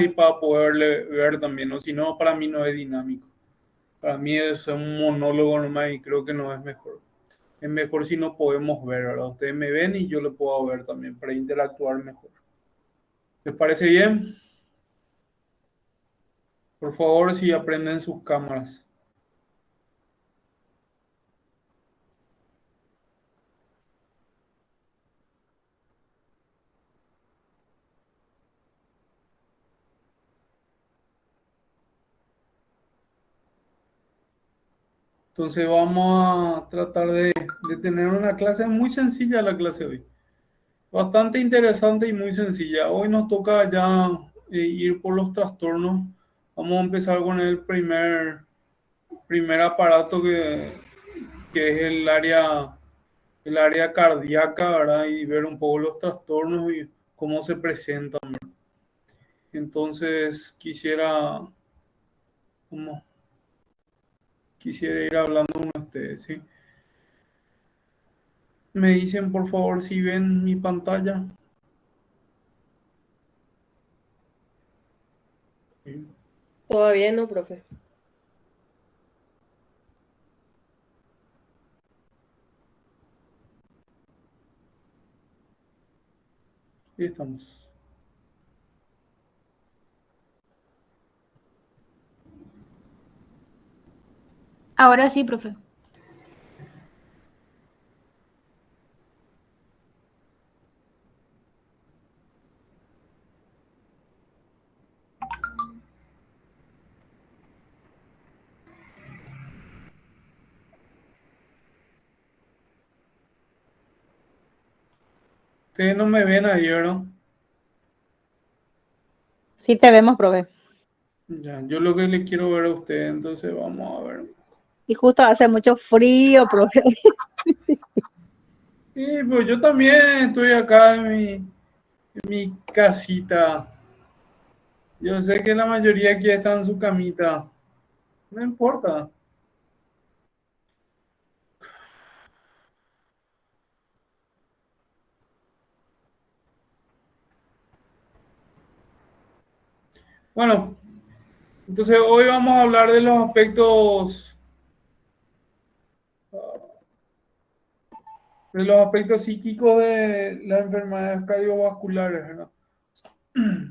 y para poderle ver también, o si no, para mí no es dinámico. Para mí es un monólogo nomás y creo que no es mejor. Es mejor si no podemos ver, ¿verdad? Ustedes me ven y yo le puedo ver también para interactuar mejor. ¿Les parece bien? Por favor, si aprenden sus cámaras. Entonces vamos a tratar de tener una clase muy sencilla, la clase de hoy. Bastante interesante y muy sencilla. Hoy nos toca ya ir por los trastornos. Vamos a empezar con el primer aparato que es el área cardíaca, ¿verdad? Y ver un poco los trastornos y cómo se presentan. Entonces como, quisiera ir hablando con ustedes, ¿sí? Me dicen por favor si ven mi pantalla. Sí, Todavía no, profe. ahí estamos. Ahora sí, profe. Ustedes no me ven ahí, ¿verdad? Sí te vemos, profe. Ya, yo lo que le quiero ver a ustedes, entonces vamos a ver. Y justo hace mucho frío, profe. Y pues yo también estoy acá en mi casita. Yo sé que la mayoría aquí está en su camita. No importa. Bueno, entonces hoy vamos a hablar de los aspectos psíquicos de las enfermedades cardiovasculares, ¿verdad?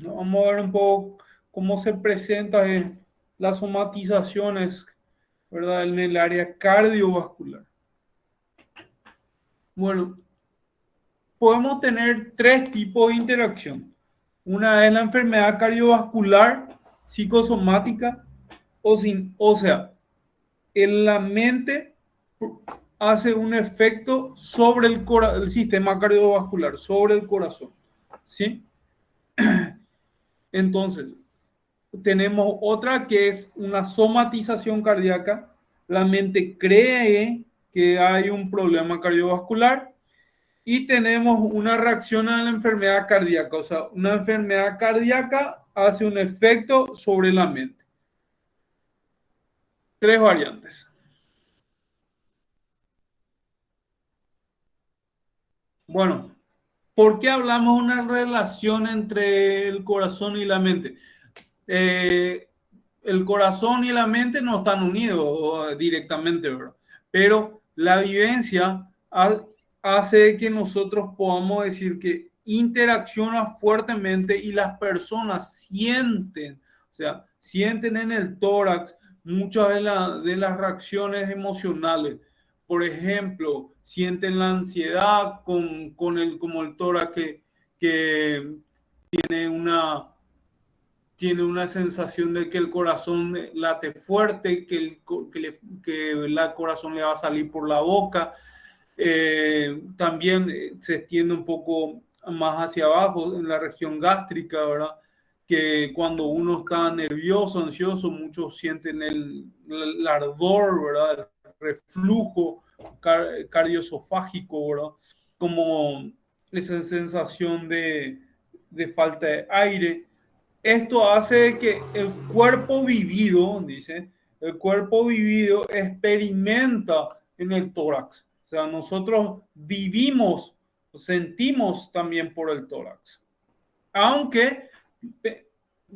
Vamos a ver un poco cómo se presentan las somatizaciones, ¿verdad? En el área cardiovascular. Bueno, podemos tener tres tipos de interacción. Una es la enfermedad cardiovascular psicosomática, o sea, en la mente hace un efecto sobre el sistema cardiovascular, sobre el corazón. ¿Sí? Entonces, tenemos otra que es una somatización cardíaca. La mente cree que hay un problema cardiovascular y tenemos una reacción a la enfermedad cardíaca. O sea, una enfermedad cardíaca hace un efecto sobre la mente. Tres variantes. Bueno, ¿por qué hablamos de una relación entre el corazón y la mente? Eh, el corazón y la mente no están unidos directamente, ¿verdad? Pero la vivencia hace que nosotros podamos decir que interacciona fuertemente y las personas sienten, o sea, sienten en el tórax muchas de las reacciones emocionales. Por ejemplo, sienten la ansiedad como el tórax que tiene una sensación de que el corazón late fuerte, que el corazón le va a salir por la boca. También se extiende un poco más hacia abajo en la región gástrica, ¿verdad? Que cuando uno está nervioso, ansioso, muchos sienten el ardor, ¿verdad? El reflujo cardioesofágico, ¿verdad? Como esa sensación de falta de aire. Esto hace que el cuerpo vivido, dice, el cuerpo vivido experimenta en el tórax. O sea, nosotros vivimos, sentimos también por el tórax. Aunque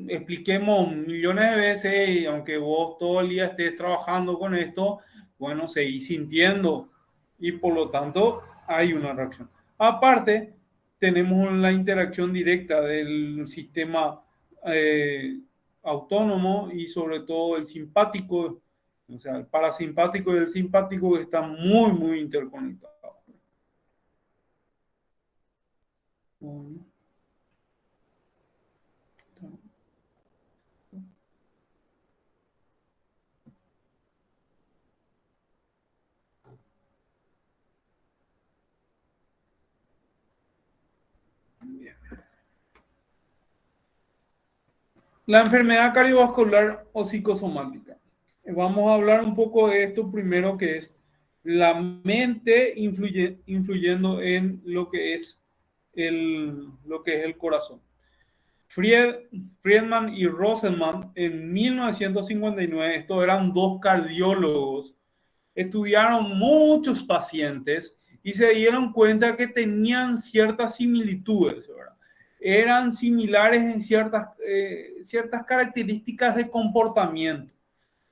expliquemos millones de veces, y aunque vos todo el día estés trabajando con esto, bueno, seguís sintiendo y por lo tanto hay una reacción. Aparte, tenemos la interacción directa del sistema autónomo y sobre todo el simpático, o sea, el parasimpático y el simpático que están muy, muy interconectados. La enfermedad cardiovascular o psicosomática. Vamos a hablar un poco de esto primero, que es la mente influyendo en lo que es el corazón. Friedman y Rosenman en 1959, estos eran dos cardiólogos, estudiaron muchos pacientes y se dieron cuenta que tenían ciertas similitudes, ¿verdad? Eran similares en ciertas características de comportamiento.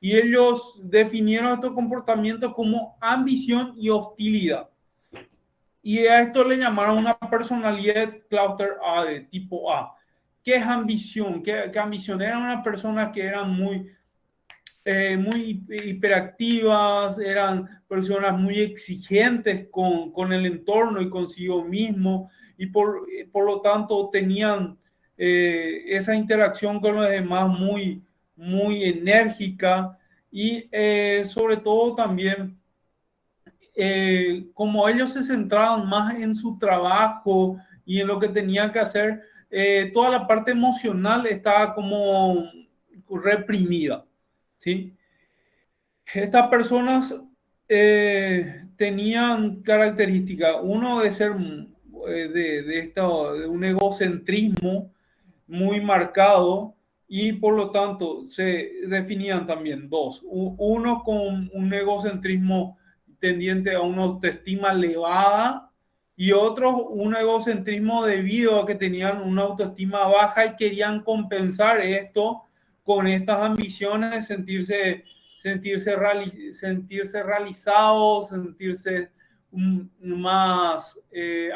Y ellos definieron estos comportamientos como ambición y hostilidad. Y a esto le llamaron una personalidad Cluster A, de tipo A. ¿Qué es ambición? ¿Qué ambición? Eran una persona que eran muy hiperactivas, eran personas muy exigentes con el entorno y consigo mismo, y por lo tanto tenían esa interacción con los demás muy, muy enérgica, y sobre todo también, como ellos se centraban más en su trabajo y en lo que tenían que hacer, toda la parte emocional estaba como reprimida, ¿sí? Estas personas tenían características, uno de ser de un egocentrismo muy marcado, y por lo tanto se definían también dos, uno con un egocentrismo tendiente a una autoestima elevada, y otros un egocentrismo debido a que tenían una autoestima baja y querían compensar esto con estas ambiciones, sentirse realizados, sentirse más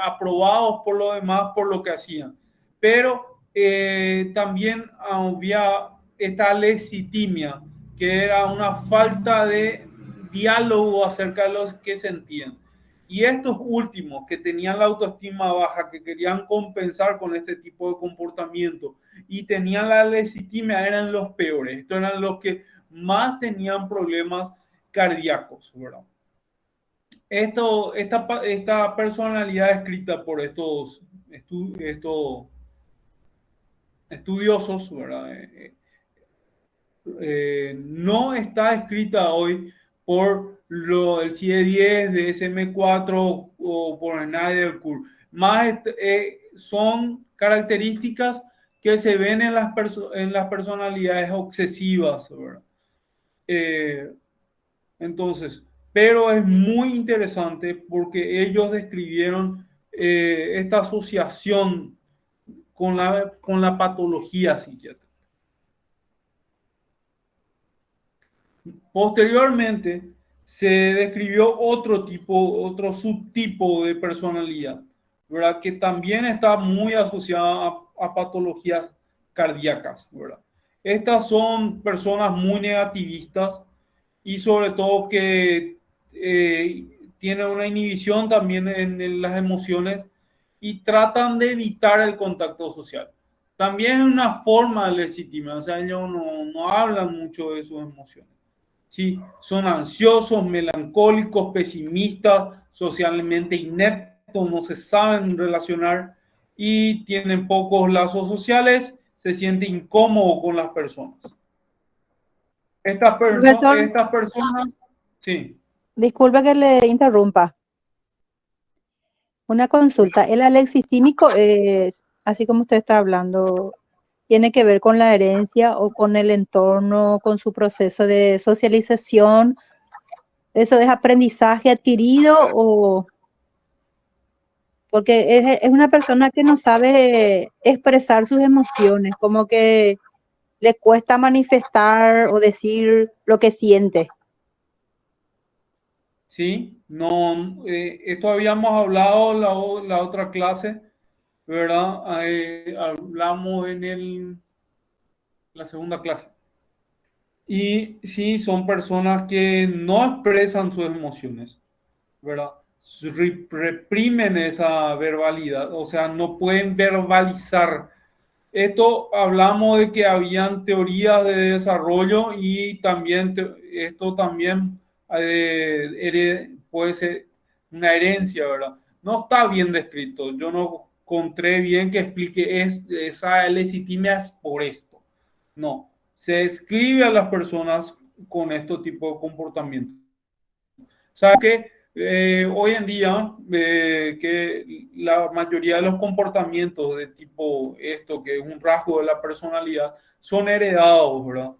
aprobados por lo demás, por lo que hacían. Pero también había esta lesitimia, que era una falta de diálogo acerca de los que sentían. Y estos últimos, que tenían la autoestima baja, que querían compensar con este tipo de comportamiento y tenían la lesitimia, eran los peores. Estos eran los que más tenían problemas cardíacos, ¿verdad? Esta personalidad escrita por estos estudiosos, ¿verdad? No está escrita hoy por el CIE-10 de SM4 o por Nader-Kur. Más son características que se ven en las personalidades obsesivas, ¿verdad? Entonces, pero es muy interesante porque ellos describieron esta asociación con la patología psiquiátrica. Posteriormente, se describió otro subtipo de personalidad, ¿verdad? Que también está muy asociada a patologías cardíacas, ¿verdad? Estas son personas muy negativistas y sobre todo que tienen una inhibición también en las emociones y tratan de evitar el contacto social. También es una forma de legitimidad, o sea, ellos no hablan mucho de sus emociones. ¿Sí? Son ansiosos, melancólicos, pesimistas, socialmente ineptos, no se saben relacionar y tienen pocos lazos sociales, se siente incómodo con las personas. Estas personas, sí. Disculpe que le interrumpa. Una consulta. ¿El alexistímico, así como usted está hablando, tiene que ver con la herencia o con el entorno, con su proceso de socialización? ¿Eso es aprendizaje adquirido o...? Porque es una persona que no sabe expresar sus emociones, como que le cuesta manifestar o decir lo que siente. Sí, no, esto habíamos hablado la otra clase, ¿verdad? Hablamos en la segunda clase. Y sí, son personas que no expresan sus emociones, ¿verdad? Reprimen esa verbalidad, o sea, no pueden verbalizar. Esto hablamos de que habían teorías de desarrollo y también esto también puede ser una herencia, ¿verdad? No está bien descrito. Yo no encontré bien que explique esa legitimia es por esto. No, se describe a las personas con este tipo de comportamiento. ¿Sabe qué? Hoy en día, que la mayoría de los comportamientos de tipo esto, que es un rasgo de la personalidad, son heredados, ¿verdad?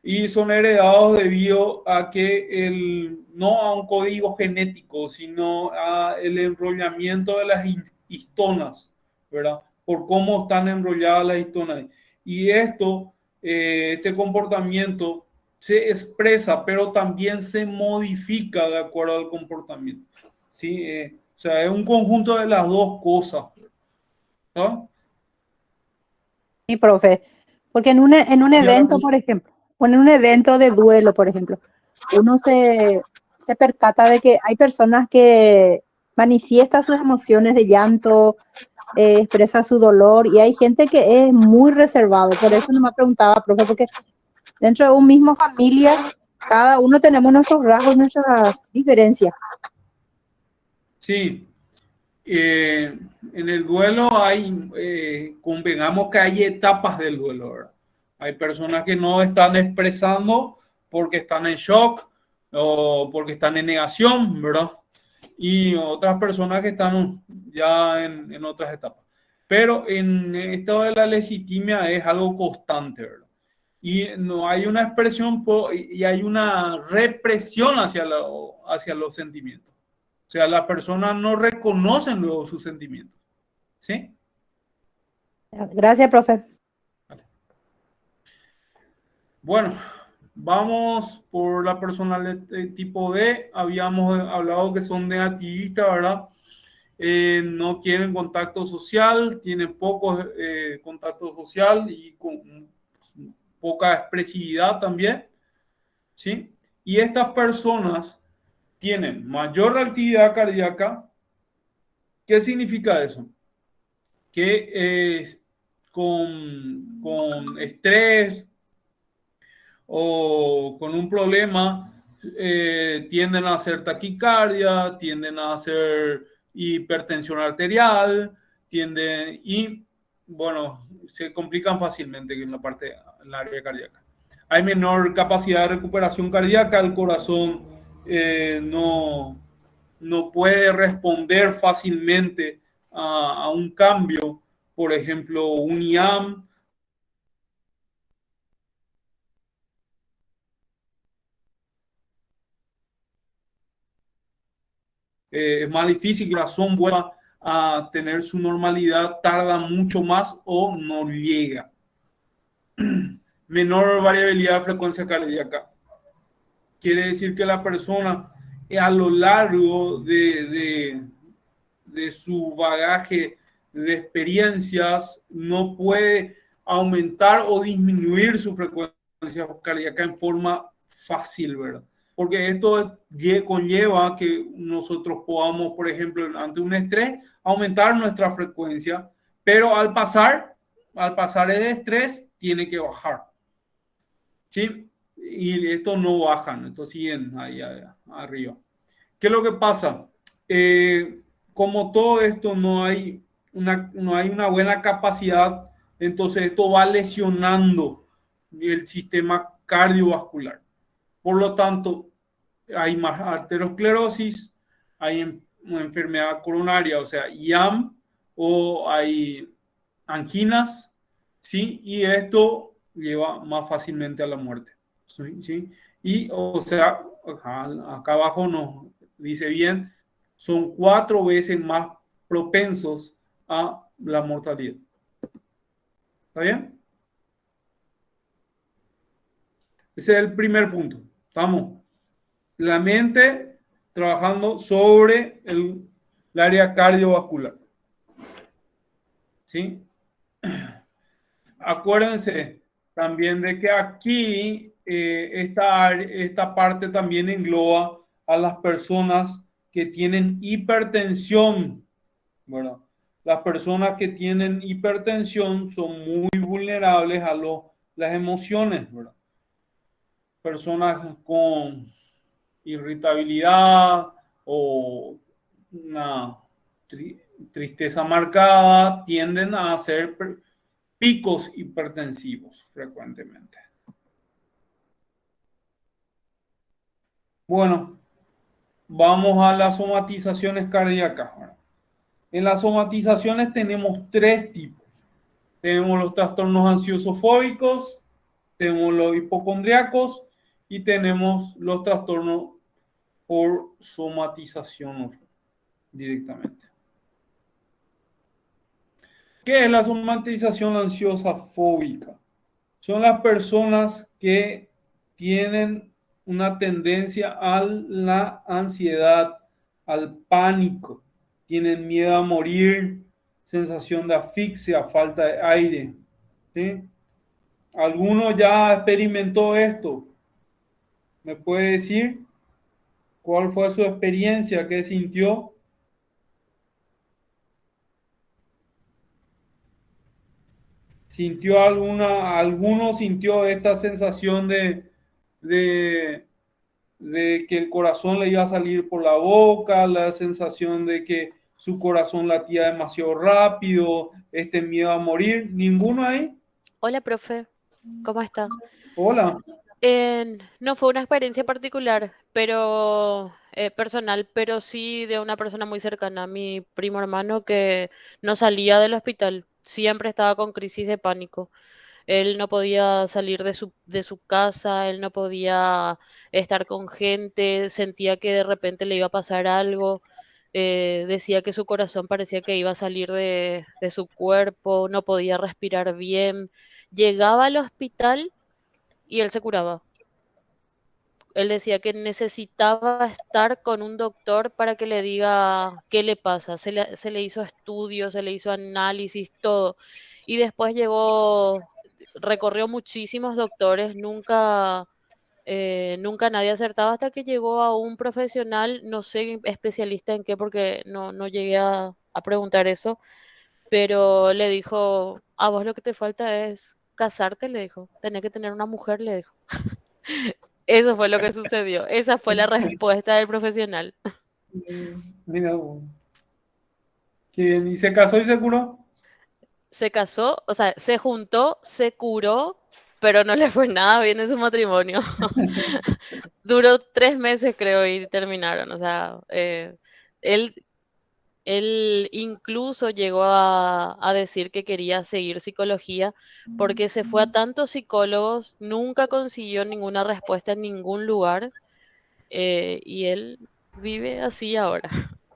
Y son heredados debido a que no a un código genético, sino a el enrollamiento de las histonas, ¿verdad? Por cómo están enrolladas las histonas. Y este comportamiento se expresa, pero también se modifica de acuerdo al comportamiento. ¿Sí? O sea, es un conjunto de las dos cosas. ¿No? Sí, profe, porque en un evento, por ejemplo, o en un evento de duelo, por ejemplo, uno se percata de que hay personas que manifiestan sus emociones de llanto, expresa su dolor, y hay gente que es muy reservado. Por eso no me preguntaba, profe, porque dentro de un mismo familia, cada uno tenemos nuestros rasgos, nuestras diferencias. Sí. En el duelo convengamos que hay etapas del duelo, ¿verdad? Hay personas que no están expresando porque están en shock o porque están en negación, ¿verdad? Y otras personas que están ya en otras etapas. Pero en esto de la legitimia es algo constante, ¿verdad? Y no hay una expresión y hay una represión hacia los sentimientos. O sea, las personas no reconocen luego sus sentimientos. ¿Sí? Gracias, profe. Vale. Bueno, vamos por la personalidad tipo D. Habíamos hablado que son negativistas, ¿verdad? No quieren contacto social, tienen poco contacto social y con poca expresividad también. ¿Sí? Y estas personas tienen mayor actividad cardíaca. ¿Qué significa eso? Que con estrés o con un problema tienden a hacer taquicardia, tienden a hacer hipertensión arterial, y bueno, se complican fácilmente en en la área cardíaca. Hay menor capacidad de recuperación cardíaca, el corazón no puede responder fácilmente a un cambio, por ejemplo, un IAM. Es más difícil que el corazón vuelva a tener su normalidad, tarda mucho más o no llega. Menor variabilidad de frecuencia cardíaca. Quiere decir que la persona a lo largo de su bagaje de experiencias no puede aumentar o disminuir su frecuencia cardíaca en forma fácil, ¿verdad? Porque esto conlleva que nosotros podamos, por ejemplo, ante un estrés, aumentar nuestra frecuencia, pero al pasar el estrés, tiene que bajar. ¿Sí? Y esto no bajan, estos siguen ahí arriba. ¿Qué es lo que pasa? Como todo esto no hay una buena capacidad, entonces esto va lesionando el sistema cardiovascular. Por lo tanto, hay más arteriosclerosis, hay una enfermedad coronaria, o sea, IAM, o hay anginas, ¿sí? Y esto lleva más fácilmente a la muerte, ¿sí? ¿Sí? Y, o sea, acá abajo nos dice bien, son 4 veces más propensos a la mortalidad. ¿Está bien? Ese es el primer punto. ¿Estamos? La mente trabajando sobre el área cardiovascular. ¿Sí? Acuérdense también de que aquí esta parte también engloba a las personas que tienen hipertensión. Bueno, las personas que tienen hipertensión son muy vulnerables a las emociones, ¿verdad? Personas con irritabilidad o una tristeza marcada tienden a hacer picos hipertensivos frecuentemente. Bueno, vamos a las somatizaciones cardíacas. En las somatizaciones tenemos tres tipos. Tenemos los trastornos ansiosofóbicos, tenemos los hipocondríacos y tenemos los trastornos por somatización directamente. ¿Qué es la somatización ansiosa fóbica? Son las personas que tienen una tendencia a la ansiedad, al pánico, tienen miedo a morir, sensación de asfixia, falta de aire. ¿Sí? ¿Alguno ya experimentó esto? ¿Me puede decir cuál fue su experiencia? ¿Qué sintió? ¿Sintió alguno sintió esta sensación de que el corazón le iba a salir por la boca, la sensación de que su corazón latía demasiado rápido, este miedo a morir? ¿Ninguno ahí? Hola, profe, ¿cómo está? Hola. No fue una experiencia particular, pero personal, pero sí de una persona muy cercana, mi primo hermano que no salía del hospital, siempre estaba con crisis de pánico. Él no podía salir de su casa, él no podía estar con gente, sentía que de repente le iba a pasar algo, decía que su corazón parecía que iba a salir de su cuerpo, no podía respirar bien. Llegaba al hospital y él se curaba. Él decía que necesitaba estar con un doctor para que le diga qué le pasa. Se le hizo estudios, se le hizo análisis, todo. Y después recorrió muchísimos doctores, nunca nadie acertaba hasta que llegó a un profesional, no sé especialista en qué, porque no llegué a preguntar eso, pero le dijo, a vos lo que te falta es casarte, le dijo, tenés que tener una mujer, le dijo. Eso fue lo que sucedió. Esa fue la respuesta del profesional. Mira, qué bien. ¿Y se casó y se curó? Se casó, o sea, se juntó, se curó, pero no le fue nada bien en su matrimonio. Duró 3 meses, creo, y terminaron. O sea, él, él incluso llegó a decir que quería seguir psicología porque se fue a tantos psicólogos, nunca consiguió ninguna respuesta en ningún lugar, y él vive así ahora.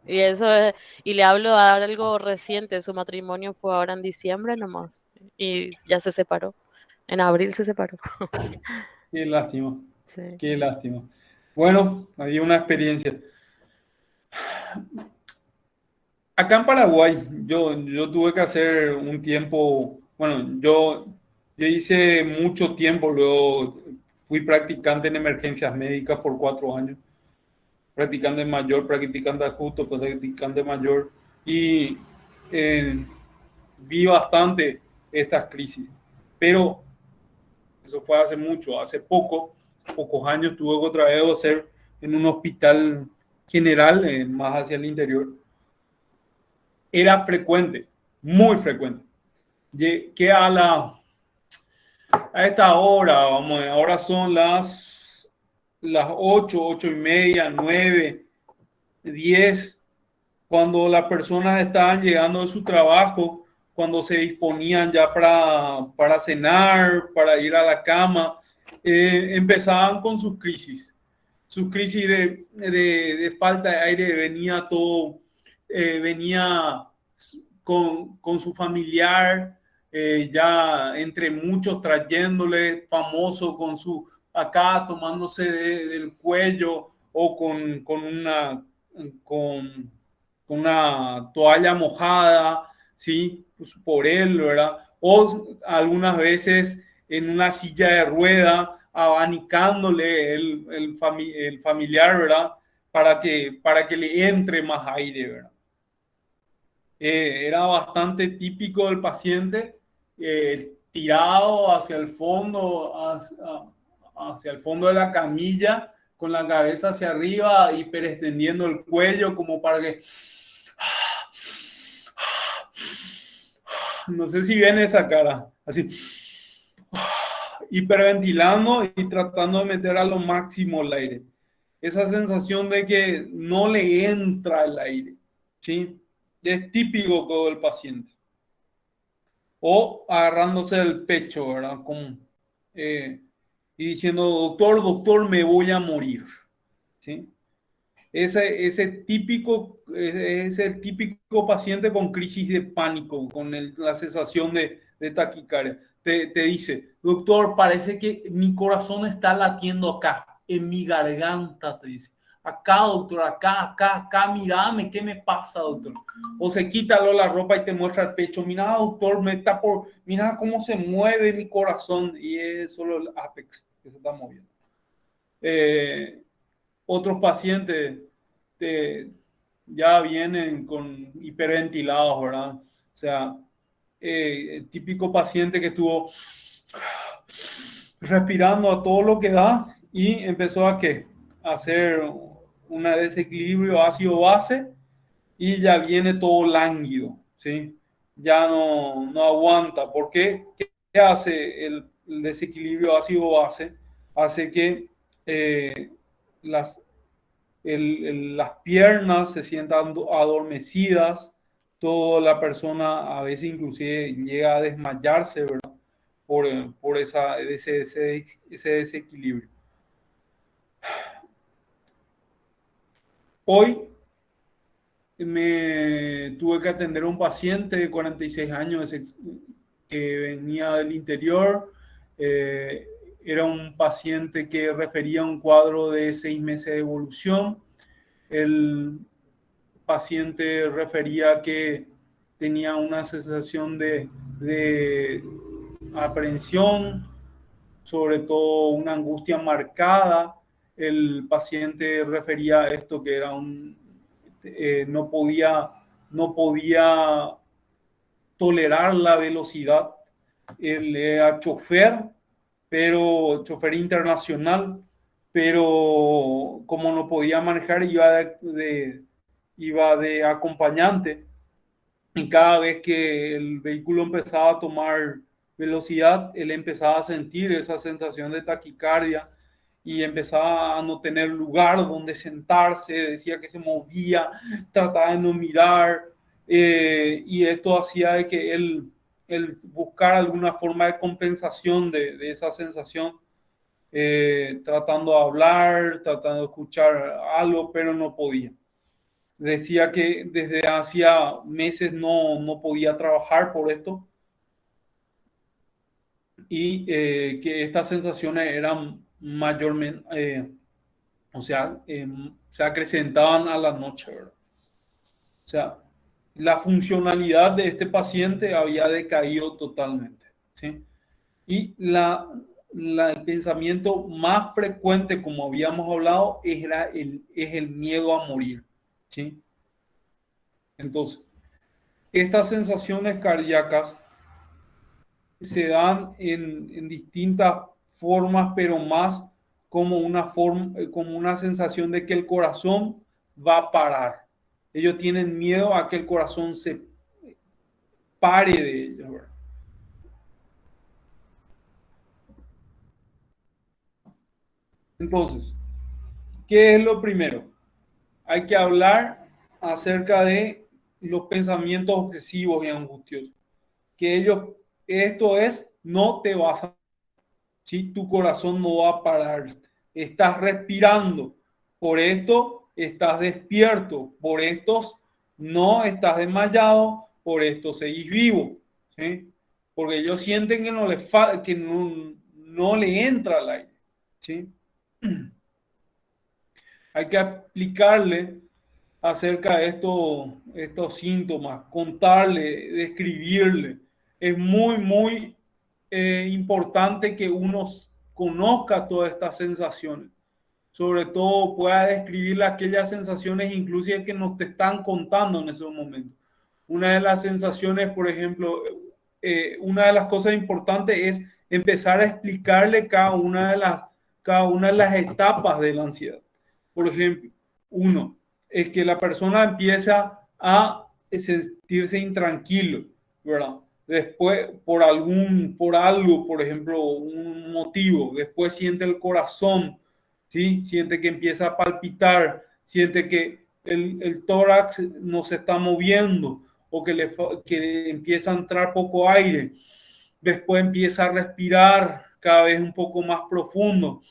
Y le hablo de algo reciente, su matrimonio fue ahora en diciembre nomás y ya se separó. En abril se separó. Qué lástima, Sí. qué lástima. Bueno, había una experiencia. Acá en Paraguay, yo tuve que hacer un tiempo, bueno, yo hice mucho tiempo, luego fui practicante en emergencias médicas por 4 años, practicante mayor, practicante adjunto, practicante mayor, y eh, vi bastante estas crisis, pero eso fue hace mucho, hace pocos años tuve que otra vez hacer en un hospital general, más hacia el interior. Era frecuente, muy frecuente, que a esta hora, vamos, ahora son las 8:30, 9, 10, cuando las personas estaban llegando de su trabajo, cuando se disponían ya para cenar, para ir a la cama, empezaban con sus crisis de falta de aire, venía todo, venía con su familiar, ya entre muchos trayéndole, famoso con su acá tomándose del cuello o con una toalla mojada, ¿sí? Pues por él, ¿verdad? O algunas veces en una silla de rueda, abanicándole el familiar, ¿verdad? Para que le entre más aire, ¿verdad? Era bastante típico del paciente tirado hacia el fondo, hacia el fondo de la camilla, con la cabeza hacia arriba, hiperextendiendo el cuello como para que... No sé si ven esa cara, así, hiperventilando y tratando de meter a lo máximo el aire. Esa sensación de que no le entra el aire, ¿sí? Es típico del paciente. O agarrándose el pecho, ¿verdad? Y diciendo, doctor, me voy a morir, ¿sí? Ese típico, es el típico paciente con crisis de pánico, con la sensación de taquicardia. Te dice, doctor, parece que mi corazón está latiendo acá, en mi garganta, te dice. Acá, doctor, acá, mírame, ¿qué me pasa, doctor? O se quita la ropa y te muestra el pecho. Mira, doctor, mira cómo se mueve mi corazón. Y es solo el ápex que se está moviendo. Otros pacientes ya vienen con hiperventilados, ¿verdad? O sea, el típico paciente que estuvo respirando a todo lo que da y empezó a hacer un desequilibrio ácido-base y ya viene todo lánguido, ¿sí? Ya no aguanta. ¿Por qué? ¿Qué hace el desequilibrio ácido-base? Hace que las piernas se sientan adormecidas, toda la persona a veces inclusive llega a desmayarse, ¿verdad? Por ese desequilibrio. Hoy me tuve que atender a un paciente de 46 años que venía del interior. Era un paciente que refería a un cuadro de 6 meses de evolución. El paciente refería que tenía una sensación de aprehensión, sobre todo una angustia marcada. El paciente refería a esto que era no podía tolerar la velocidad. Él era chofer internacional, pero como no podía manejar, iba de acompañante. Y cada vez que el vehículo empezaba a tomar velocidad, él empezaba a sentir esa sensación de taquicardia y empezaba a no tener lugar donde sentarse, decía que se movía, trataba de no mirar, y esto hacía de que él buscara alguna forma de compensación de esa sensación, tratando de hablar, tratando de escuchar algo, pero no podía. Decía que desde hacía meses no podía trabajar por esto y que estas sensaciones eran mayormente, se acrecentaban a la noche, ¿verdad? O sea, la funcionalidad de este paciente había decaído totalmente, ¿sí? Y el pensamiento más frecuente, como habíamos hablado, es el miedo a morir, ¿sí? Entonces, estas sensaciones cardíacas se dan en distintas formas, pero más como como una sensación de que el corazón va a parar. Ellos tienen miedo a que el corazón se pare de ellos, ¿verdad? Entonces, ¿qué es lo primero? Hay que hablar acerca de los pensamientos obsesivos y angustiosos. Esto es, no te vas a... ¿sí? Tu corazón no va a parar. Estás respirando. Por esto estás despierto. Por esto no estás desmayado. Por esto seguís vivo. ¿Sí? Porque ellos sienten que no le entra el aire. ¿sí? Hay que explicarle acerca de estos síntomas, contarle, describirle. Es muy, muy importante que uno conozca todas estas sensaciones. Sobre todo pueda describirle aquellas sensaciones inclusive que nos te están contando en esos momentos. Una de las sensaciones, por ejemplo, una de las cosas importantes es empezar a explicarle cada una de las etapas de la ansiedad. Por ejemplo, uno, es que la persona empieza a sentirse intranquilo, ¿verdad? Después, por algo, por ejemplo, un motivo, después siente el corazón, ¿sí? Siente que empieza a palpitar, siente que el tórax no se está moviendo o que empieza a entrar poco aire. Después empieza a respirar cada vez un poco más profundo,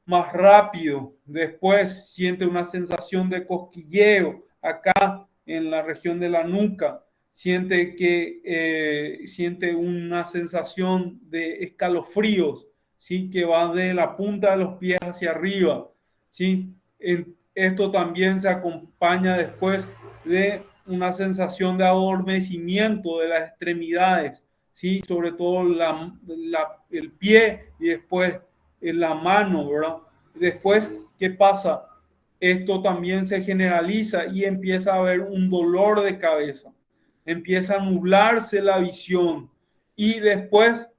más rápido. Después siente una sensación de cosquilleo acá en la región de la nuca. Siente una sensación de escalofríos, ¿sí? Que va de la punta de los pies hacia arriba, ¿sí? Esto también se acompaña después de una sensación de adormecimiento de las extremidades, ¿sí? Sobre todo el pie y después en la mano, ¿verdad? Después, ¿qué pasa? Esto también se generaliza y empieza a haber un dolor de cabeza, empieza a nublarse la visión y después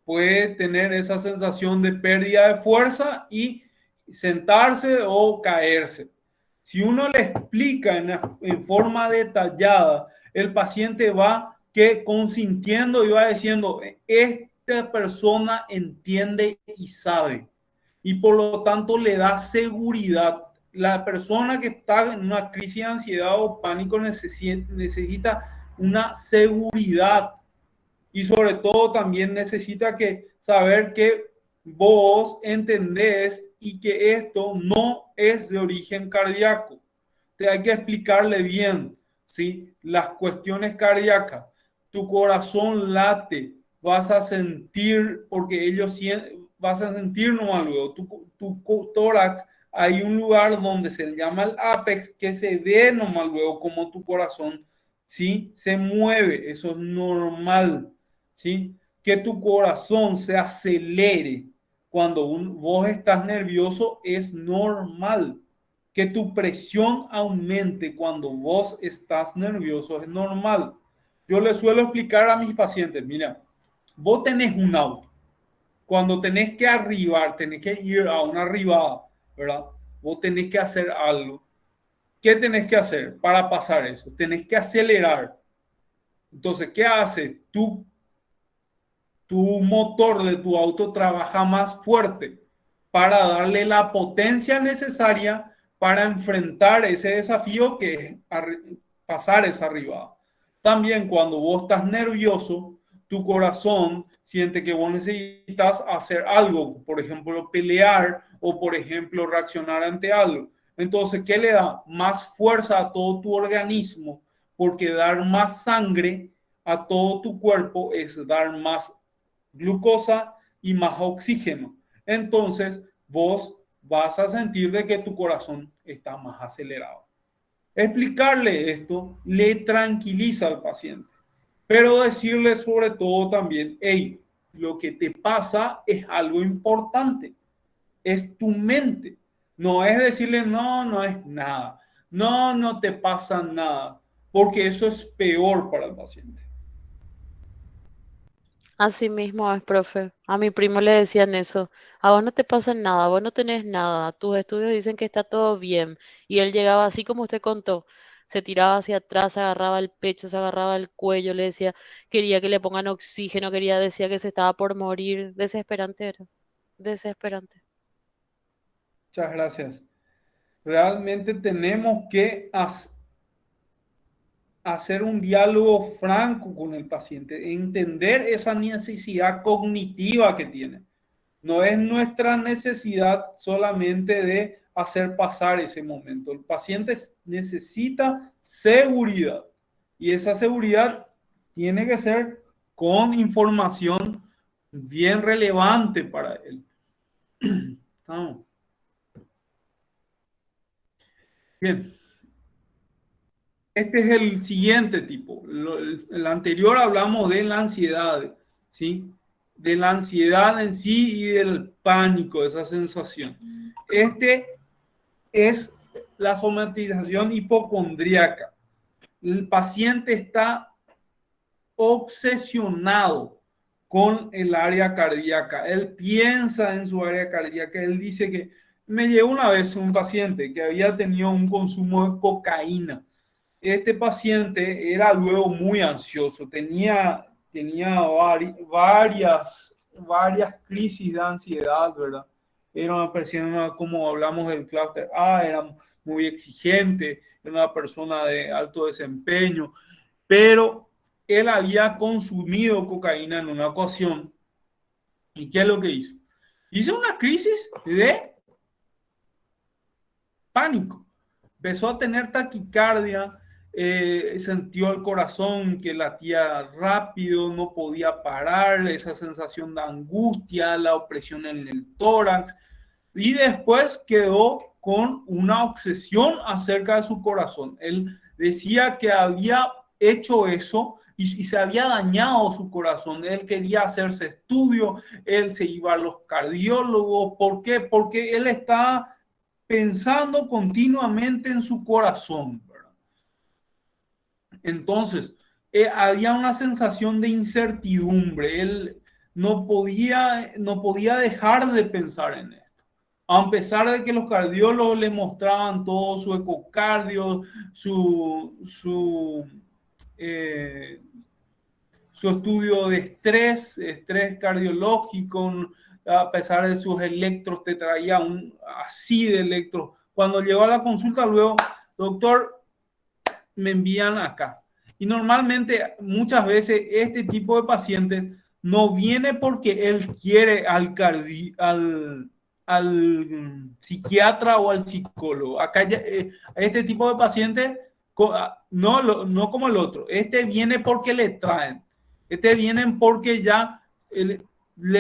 puede tener esa sensación de pérdida de fuerza y sentarse o caerse. Si uno le explica en forma detallada, el paciente va consintiendo y va diciendo, esta persona entiende y sabe, y por lo tanto le da seguridad. La persona que está en una crisis de ansiedad o pánico necesita una seguridad, y sobre todo también necesita saber que vos entendés y que esto no es de origen cardíaco. Te hay que explicarle bien, ¿sí? Las cuestiones cardíacas. Tu corazón late, vas a sentir, porque vas a sentir nomás luego. Tu tórax, hay un lugar donde se llama el ápex que se ve nomás luego como tu corazón, ¿sí? Se mueve, eso es normal, ¿sí? Que tu corazón se acelere cuando vos estás nervioso es normal. Que tu presión aumente cuando vos estás nervioso es normal. Yo le suelo explicar a mis pacientes, mira, vos tenés un auto, cuando tenés que arribar, tenés que ir a una arribada, ¿verdad? Vos tenés que hacer algo. ¿Qué tenés que hacer para pasar eso? Tenés que acelerar. Entonces, ¿qué hace? Tu motor de tu auto trabaja más fuerte para darle la potencia necesaria para enfrentar ese desafío que es pasar esa arribada. También cuando vos estás nervioso, tu corazón siente que vos necesitas hacer algo, por ejemplo, pelear o, por ejemplo, reaccionar ante algo. Entonces, ¿qué le da? Más fuerza a todo tu organismo, porque dar más sangre a todo tu cuerpo es dar más glucosa y más oxígeno. Entonces, vos vas a sentir de que tu corazón está más acelerado. Explicarle esto le tranquiliza al paciente, pero decirle sobre todo también, hey, lo que te pasa es algo importante, es tu mente. No es decirle, no, no es nada, no, no te pasa nada, porque eso es peor para el paciente. Así mismo es, profe. A mi primo le decían eso. A vos no te pasa nada, vos no tenés nada. Tus estudios dicen que está todo bien. Y él llegaba así como usted contó. Se tiraba hacia atrás, se agarraba el pecho, se agarraba el cuello, le decía, quería que le pongan oxígeno, decía que se estaba por morir. Desesperante era. Desesperante. Muchas gracias. Realmente tenemos que hacer un diálogo franco con el paciente, entender esa necesidad cognitiva que tiene. No es nuestra necesidad solamente de hacer pasar ese momento. El paciente necesita seguridad y esa seguridad tiene que ser con información bien relevante para él. Estamos. Bien. Este es el siguiente tipo. El anterior hablamos de la ansiedad, ¿sí? De la ansiedad en sí y del pánico, esa sensación. Este es la somatización hipocondríaca. El paciente está obsesionado con el área cardíaca. Él piensa en su área cardíaca. Él dice que me llegó una vez un paciente que había tenido un consumo de cocaína. Este paciente era luego muy ansioso, tenía varias crisis de ansiedad, ¿verdad? Era una persona, como hablamos del clúster A, era muy exigente, era una persona de alto desempeño, pero él había consumido cocaína en una ocasión. ¿Y qué es lo que hizo? Hizo una crisis de pánico. Empezó a tener taquicardia, sintió el corazón que latía rápido, no podía parar, esa sensación de angustia, la opresión en el tórax, y después quedó con una obsesión acerca de su corazón. Él decía que había hecho eso y se había dañado su corazón. Él quería hacerse estudio, él se iba a los cardiólogos. ¿Por qué? Porque él está pensando continuamente en su corazón, ¿verdad? Entonces, había una sensación de incertidumbre. Él no podía dejar de pensar en esto. A pesar de que los cardiólogos le mostraban todo su ecocardio, su estudio de estrés cardiológico, a pesar de sus electros, te traía así de electros. Cuando llegó a la consulta, luego, doctor, me envían acá. Y normalmente, muchas veces, este tipo de pacientes no viene porque él quiere al psiquiatra o al psicólogo. Acá este tipo de pacientes, no como el otro, este viene porque le traen. Este vienen porque ya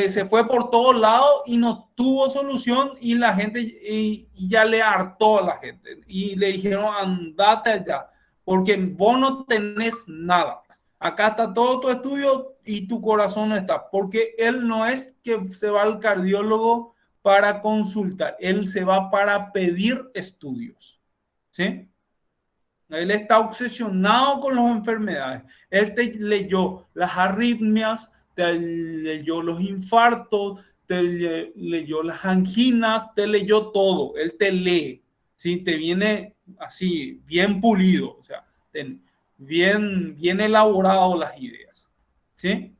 se fue por todos lados y no tuvo solución y la gente y ya le hartó a la gente y le dijeron andate allá porque vos no tenés nada. Acá está todo tu estudio y tu corazón no está, porque él no es que se va al cardiólogo para consultar, él se va para pedir estudios, ¿sí? Él está obsesionado con las enfermedades. Él te leyó las arritmias, te leyó los infartos, te leyó las anginas, te leyó todo. Él te lee, ¿sí? Te viene así, bien pulido, o sea, bien elaborado las ideas, ¿sí?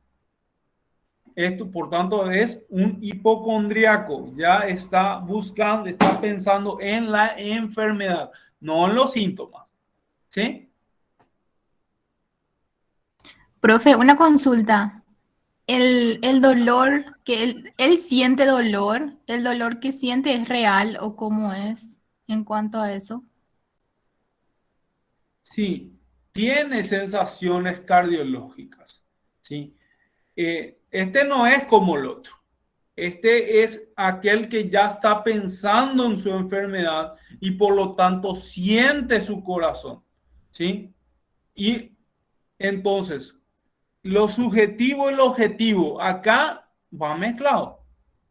Esto, por tanto, es un hipocondriaco. Ya está buscando, está pensando en la enfermedad, no en los síntomas. ¿Sí? Profe, una consulta. El dolor que él siente dolor, ¿el dolor que siente es real o cómo es en cuanto a eso? Sí, tiene sensaciones cardiológicas. ¿Sí? Este no es como el otro. Este es aquel que ya está pensando en su enfermedad y por lo tanto siente su corazón. ¿Sí? Y entonces, lo subjetivo y lo objetivo acá va mezclado.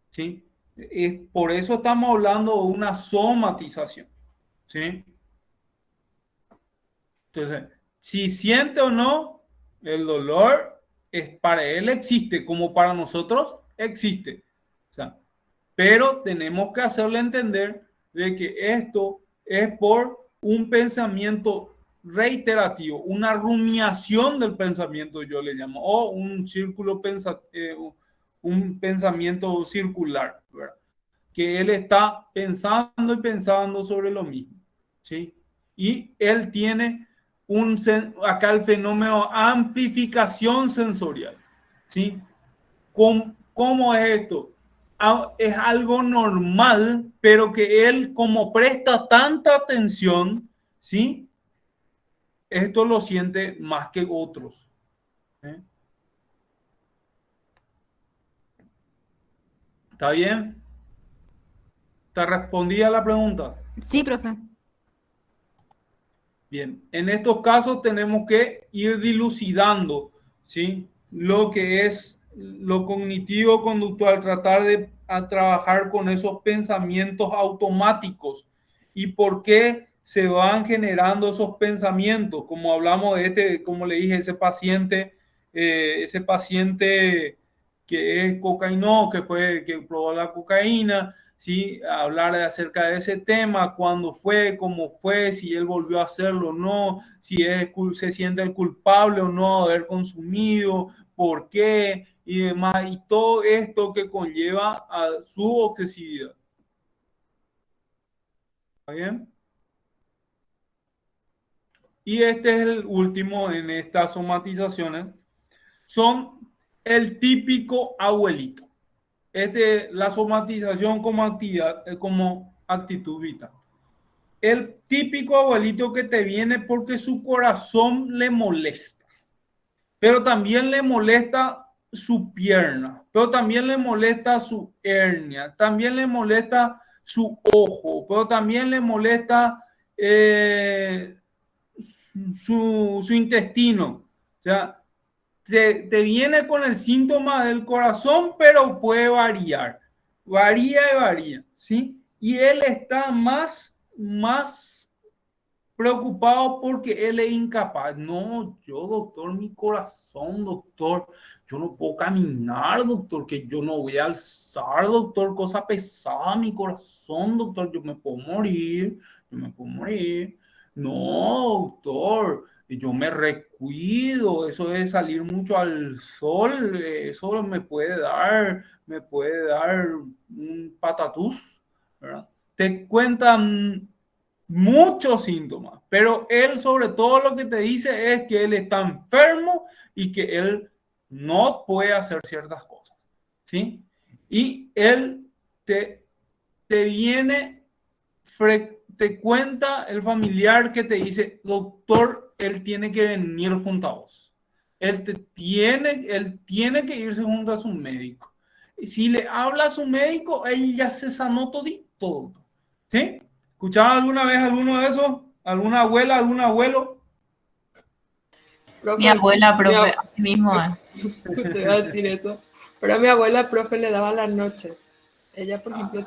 ¿Sí? Por eso estamos hablando de una somatización. ¿Sí? Entonces, si siente o no, el dolor para él existe, como para nosotros existe. O sea, pero tenemos que hacerle entender de que esto es por un pensamiento reiterativo, una rumiación del pensamiento, yo le llamo, o un un pensamiento circular, ¿verdad? Que él está pensando y pensando sobre lo mismo, ¿sí? Y él tiene acá el fenómeno amplificación sensorial, ¿sí? ¿Cómo es esto? Es algo normal, pero que él, como presta tanta atención, ¿sí? Esto lo siente más que otros. ¿Eh? ¿Está bien? ¿Te respondí a la pregunta? Sí, profe. Bien, en estos casos tenemos que ir dilucidando, ¿sí? Lo que es lo cognitivo-conductual, tratar de trabajar con esos pensamientos automáticos y por qué se van generando esos pensamientos, como hablamos de como le dije, ese paciente que es cocaíno, que probó la cocaína, ¿sí? Hablar acerca de ese tema, cuándo fue, cómo fue, si él volvió a hacerlo o no, si se siente el culpable o no de haber consumido, por qué y demás, y todo esto que conlleva a su obsesividad. ¿Está bien? Y este es el último en estas somatizaciones. Son el típico abuelito. La somatización como actividad, como actitud vital. El típico abuelito que te viene porque su corazón le molesta, pero también le molesta su pierna, pero también le molesta su hernia, también le molesta su ojo, pero también le molesta su intestino. O sea, te viene con el síntoma del corazón, pero puede variar. Varía y varía, ¿sí? Y él está más preocupado porque él es incapaz. No, yo, doctor, mi corazón, doctor, yo no puedo caminar, doctor, que yo no voy a alzar, doctor, cosa pesada, mi corazón, doctor, yo me puedo morir, yo me puedo morir. No, doctor, yo me recuido, eso de salir mucho al sol, eso me puede dar un patatús, ¿verdad? Te cuentan muchos síntomas, pero él sobre todo lo que te dice es que él está enfermo y que él no puede hacer ciertas cosas, ¿sí? Y él te viene, te cuenta el familiar que te dice, doctor, él tiene que venir junto a vos. Él tiene que irse junto a su médico. Si le habla a su médico, él ya se sanó todito, ¿sí? ¿Escucharon alguna vez alguno de esos? ¿Alguna abuela, algún abuelo? Profe, Mi abuela, mi profe, ab- así mismo es. te iba a decir eso. Pero a mi abuela, profe, le daba a la noche. Ella, por ejemplo,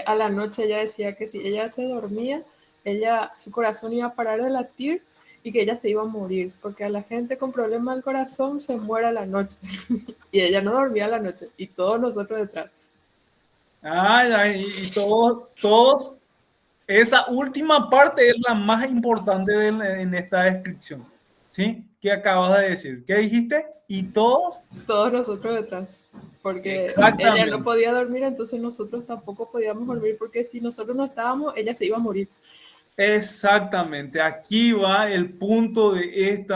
a la noche ella decía que si ella se dormía, su corazón iba a parar de latir y que ella se iba a morir, porque a la gente con problemas del corazón se muere a la noche. Y ella no dormía a la noche, y todos nosotros detrás. Ay, ay, y todos, esa última parte es la más importante en esta descripción, ¿sí? ¿Qué acabas de decir? ¿Qué dijiste? Y todos. Todos nosotros detrás, porque ella no Exactamente. podía dormir, entonces nosotros tampoco podíamos dormir, porque si nosotros no estábamos, ella se iba a morir. Exactamente. Aquí va el punto de este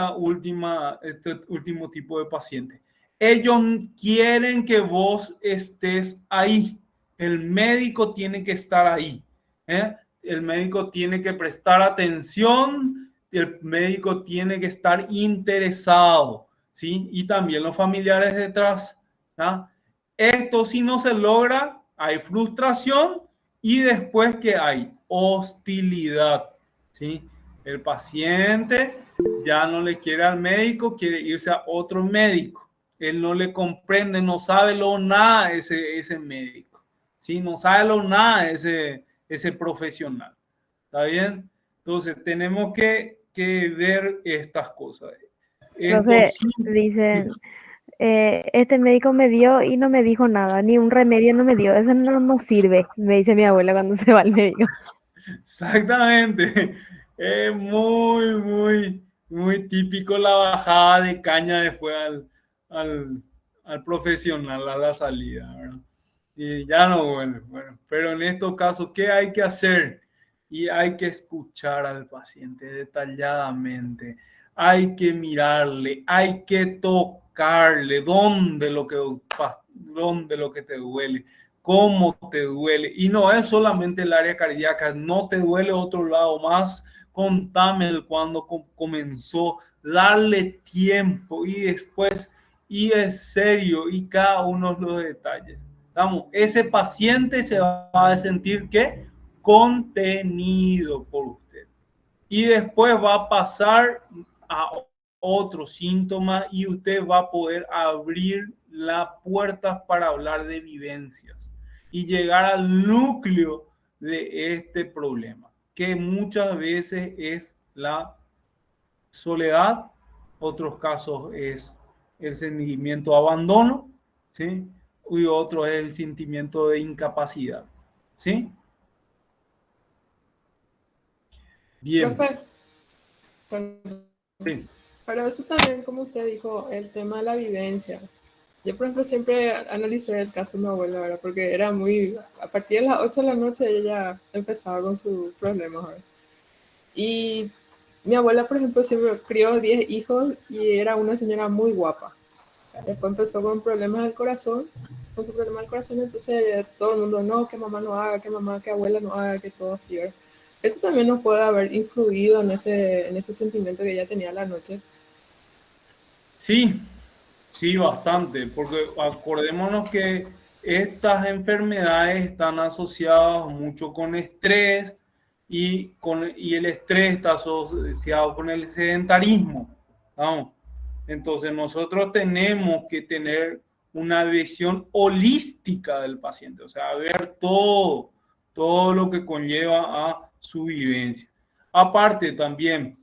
último tipo de paciente. Ellos quieren que vos estés ahí. El médico tiene que estar ahí, ¿eh? El médico tiene que prestar atención, el médico tiene que estar interesado, ¿sí? Y también los familiares detrás, ¿ah? Esto si no se logra, hay frustración y después que hay hostilidad, ¿sí? El paciente ya no le quiere al médico, quiere irse a otro médico. Él no le comprende, no sabe lo nada ese médico, ¿sí? No sabe lo nada ese profesional. ¿Está bien? Entonces tenemos que ver estas cosas. Profe, Sí, dicen, este médico me dio y no me dijo nada, ni un remedio no me dio, eso no sirve, me dice mi abuela cuando se va al médico. exactamente. Es muy típico la bajada de caña después al profesional, a la salida, ¿verdad? Y ya no vuelve. Bueno, pero en estos casos, ¿qué hay que hacer? Y hay que escuchar al paciente detalladamente. Hay que mirarle, hay que tocarle dónde lo que te duele, cómo te duele. Y no es solamente el área cardíaca, no te duele otro lado más. Contame cuándo comenzó, darle tiempo y después, y es serio, y cada uno de los detalles. Vamos, ese paciente se va a sentir que contenido por usted. Y después va a pasar a otro síntoma y usted va a poder abrir las puertas para hablar de vivencias y llegar al núcleo de este problema, que muchas veces es la soledad, otros casos es el sentimiento de abandono, ¿sí? Y otro es el sentimiento de incapacidad, ¿sí? Bien. Profe, Sí. pero eso también, como usted dijo, el tema de la vivencia. Yo, por ejemplo, siempre analicé el caso de mi abuela, ¿verdad? Porque era muy... A partir de las 8 de la noche ella empezaba con sus problemas, ¿verdad? Y mi abuela, por ejemplo, siempre crió 10 hijos y era una señora muy guapa. Después empezó con problemas del corazón, con su problema del corazón, entonces todo el mundo, no, que mamá no haga, que mamá, que abuela no haga, que todo así, ¿verdad? Eso también nos puede haber influido en ese sentimiento que ella tenía la noche. Sí, sí, bastante, porque acordémonos que estas enfermedades están asociadas mucho con estrés y el estrés está asociado con el sedentarismo, ¿vamos? Entonces nosotros tenemos que tener una visión holística del paciente, o sea, ver todo lo que conlleva a su vivencia. Aparte también,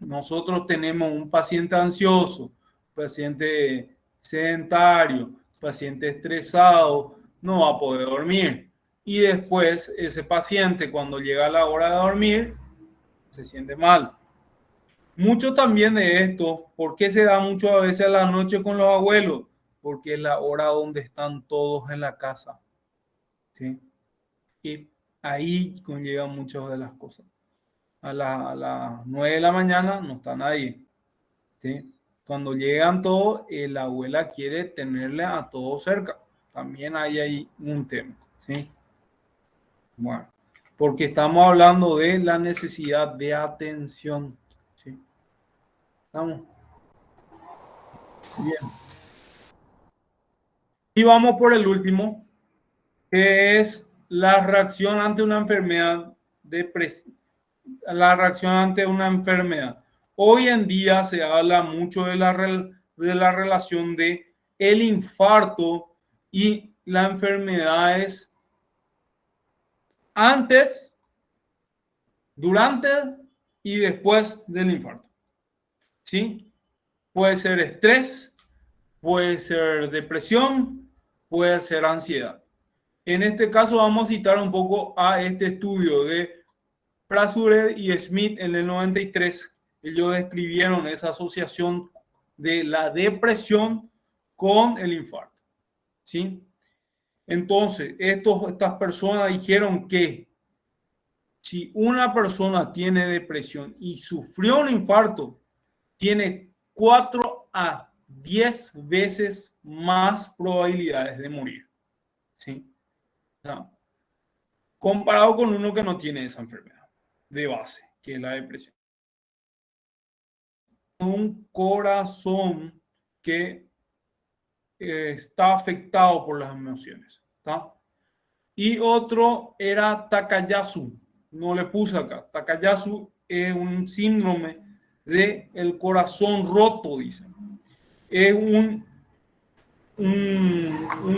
nosotros tenemos un paciente ansioso, paciente sedentario, paciente estresado, no va a poder dormir. Y después ese paciente cuando llega la hora de dormir se siente mal. Mucho también de esto, ¿por qué se da mucho a veces a la noche con los abuelos? Porque es la hora donde están todos en la casa, ¿sí? Y ahí conllevan muchas de las cosas. A las 9 de la mañana no está nadie, ¿sí? Cuando llegan todos, la abuela quiere tenerle a todos cerca. También hay ahí un tema, ¿sí? Bueno, porque estamos hablando de la necesidad de atención, ¿sí? ¿Estamos? Bien. Y vamos por el último, que es la reacción ante una enfermedad la reacción ante una enfermedad. Hoy en día se habla mucho de la relación de el infarto y las enfermedades antes, durante y después del infarto. ¿Sí? Puede ser estrés, puede ser depresión, puede ser ansiedad. En este caso vamos a citar un poco a este estudio de Prasured y Smith en el 93. Ellos describieron esa asociación de la depresión con el infarto, ¿sí? Entonces, estas personas dijeron que si una persona tiene depresión y sufrió un infarto, tiene 4 a 10 veces más probabilidades de morir, ¿sí? O sea, comparado con uno que no tiene esa enfermedad de base, que es la depresión. Un corazón que está afectado por las emociones, ¿tá? Y otro era Takayasu, no le puse acá. Takayasu es un síndrome de el corazón roto, dicen. Es un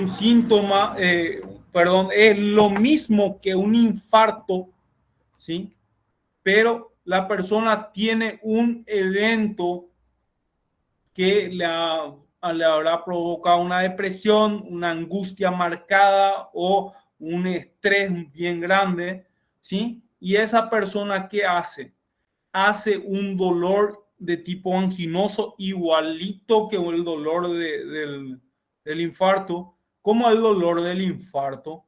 síntoma, perdón, es lo mismo que un infarto, ¿sí? Pero la persona tiene un evento que le habrá provocado una depresión, una angustia marcada o un estrés bien grande, ¿sí? Y esa persona, ¿qué hace? Hace un dolor de tipo anginoso igualito que el dolor del infarto. ¿Cómo el dolor del infarto?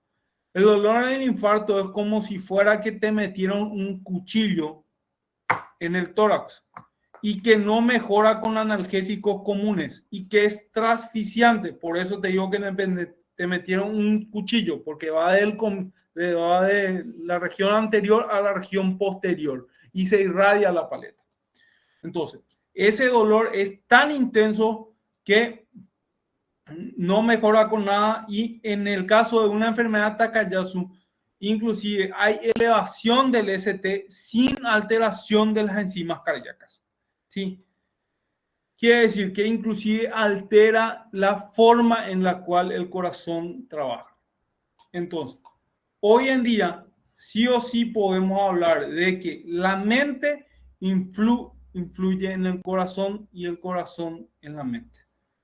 El dolor del infarto es como si fuera que te metieron un cuchillo en el tórax y que no mejora con analgésicos comunes y que es asfixiante. Por eso te digo que te metieron un cuchillo, porque va de la región anterior a la región posterior y se irradia la paleta. Entonces, ese dolor es tan intenso que no mejora con nada, y en el caso de una enfermedad Takayasu, inclusive hay elevación del ST sin alteración de las enzimas cardíacas. ¿Sí? Quiere decir que inclusive altera la forma en la cual el corazón trabaja. Entonces, hoy en día, sí o sí podemos hablar de que la mente influye en el corazón y el corazón en la mente.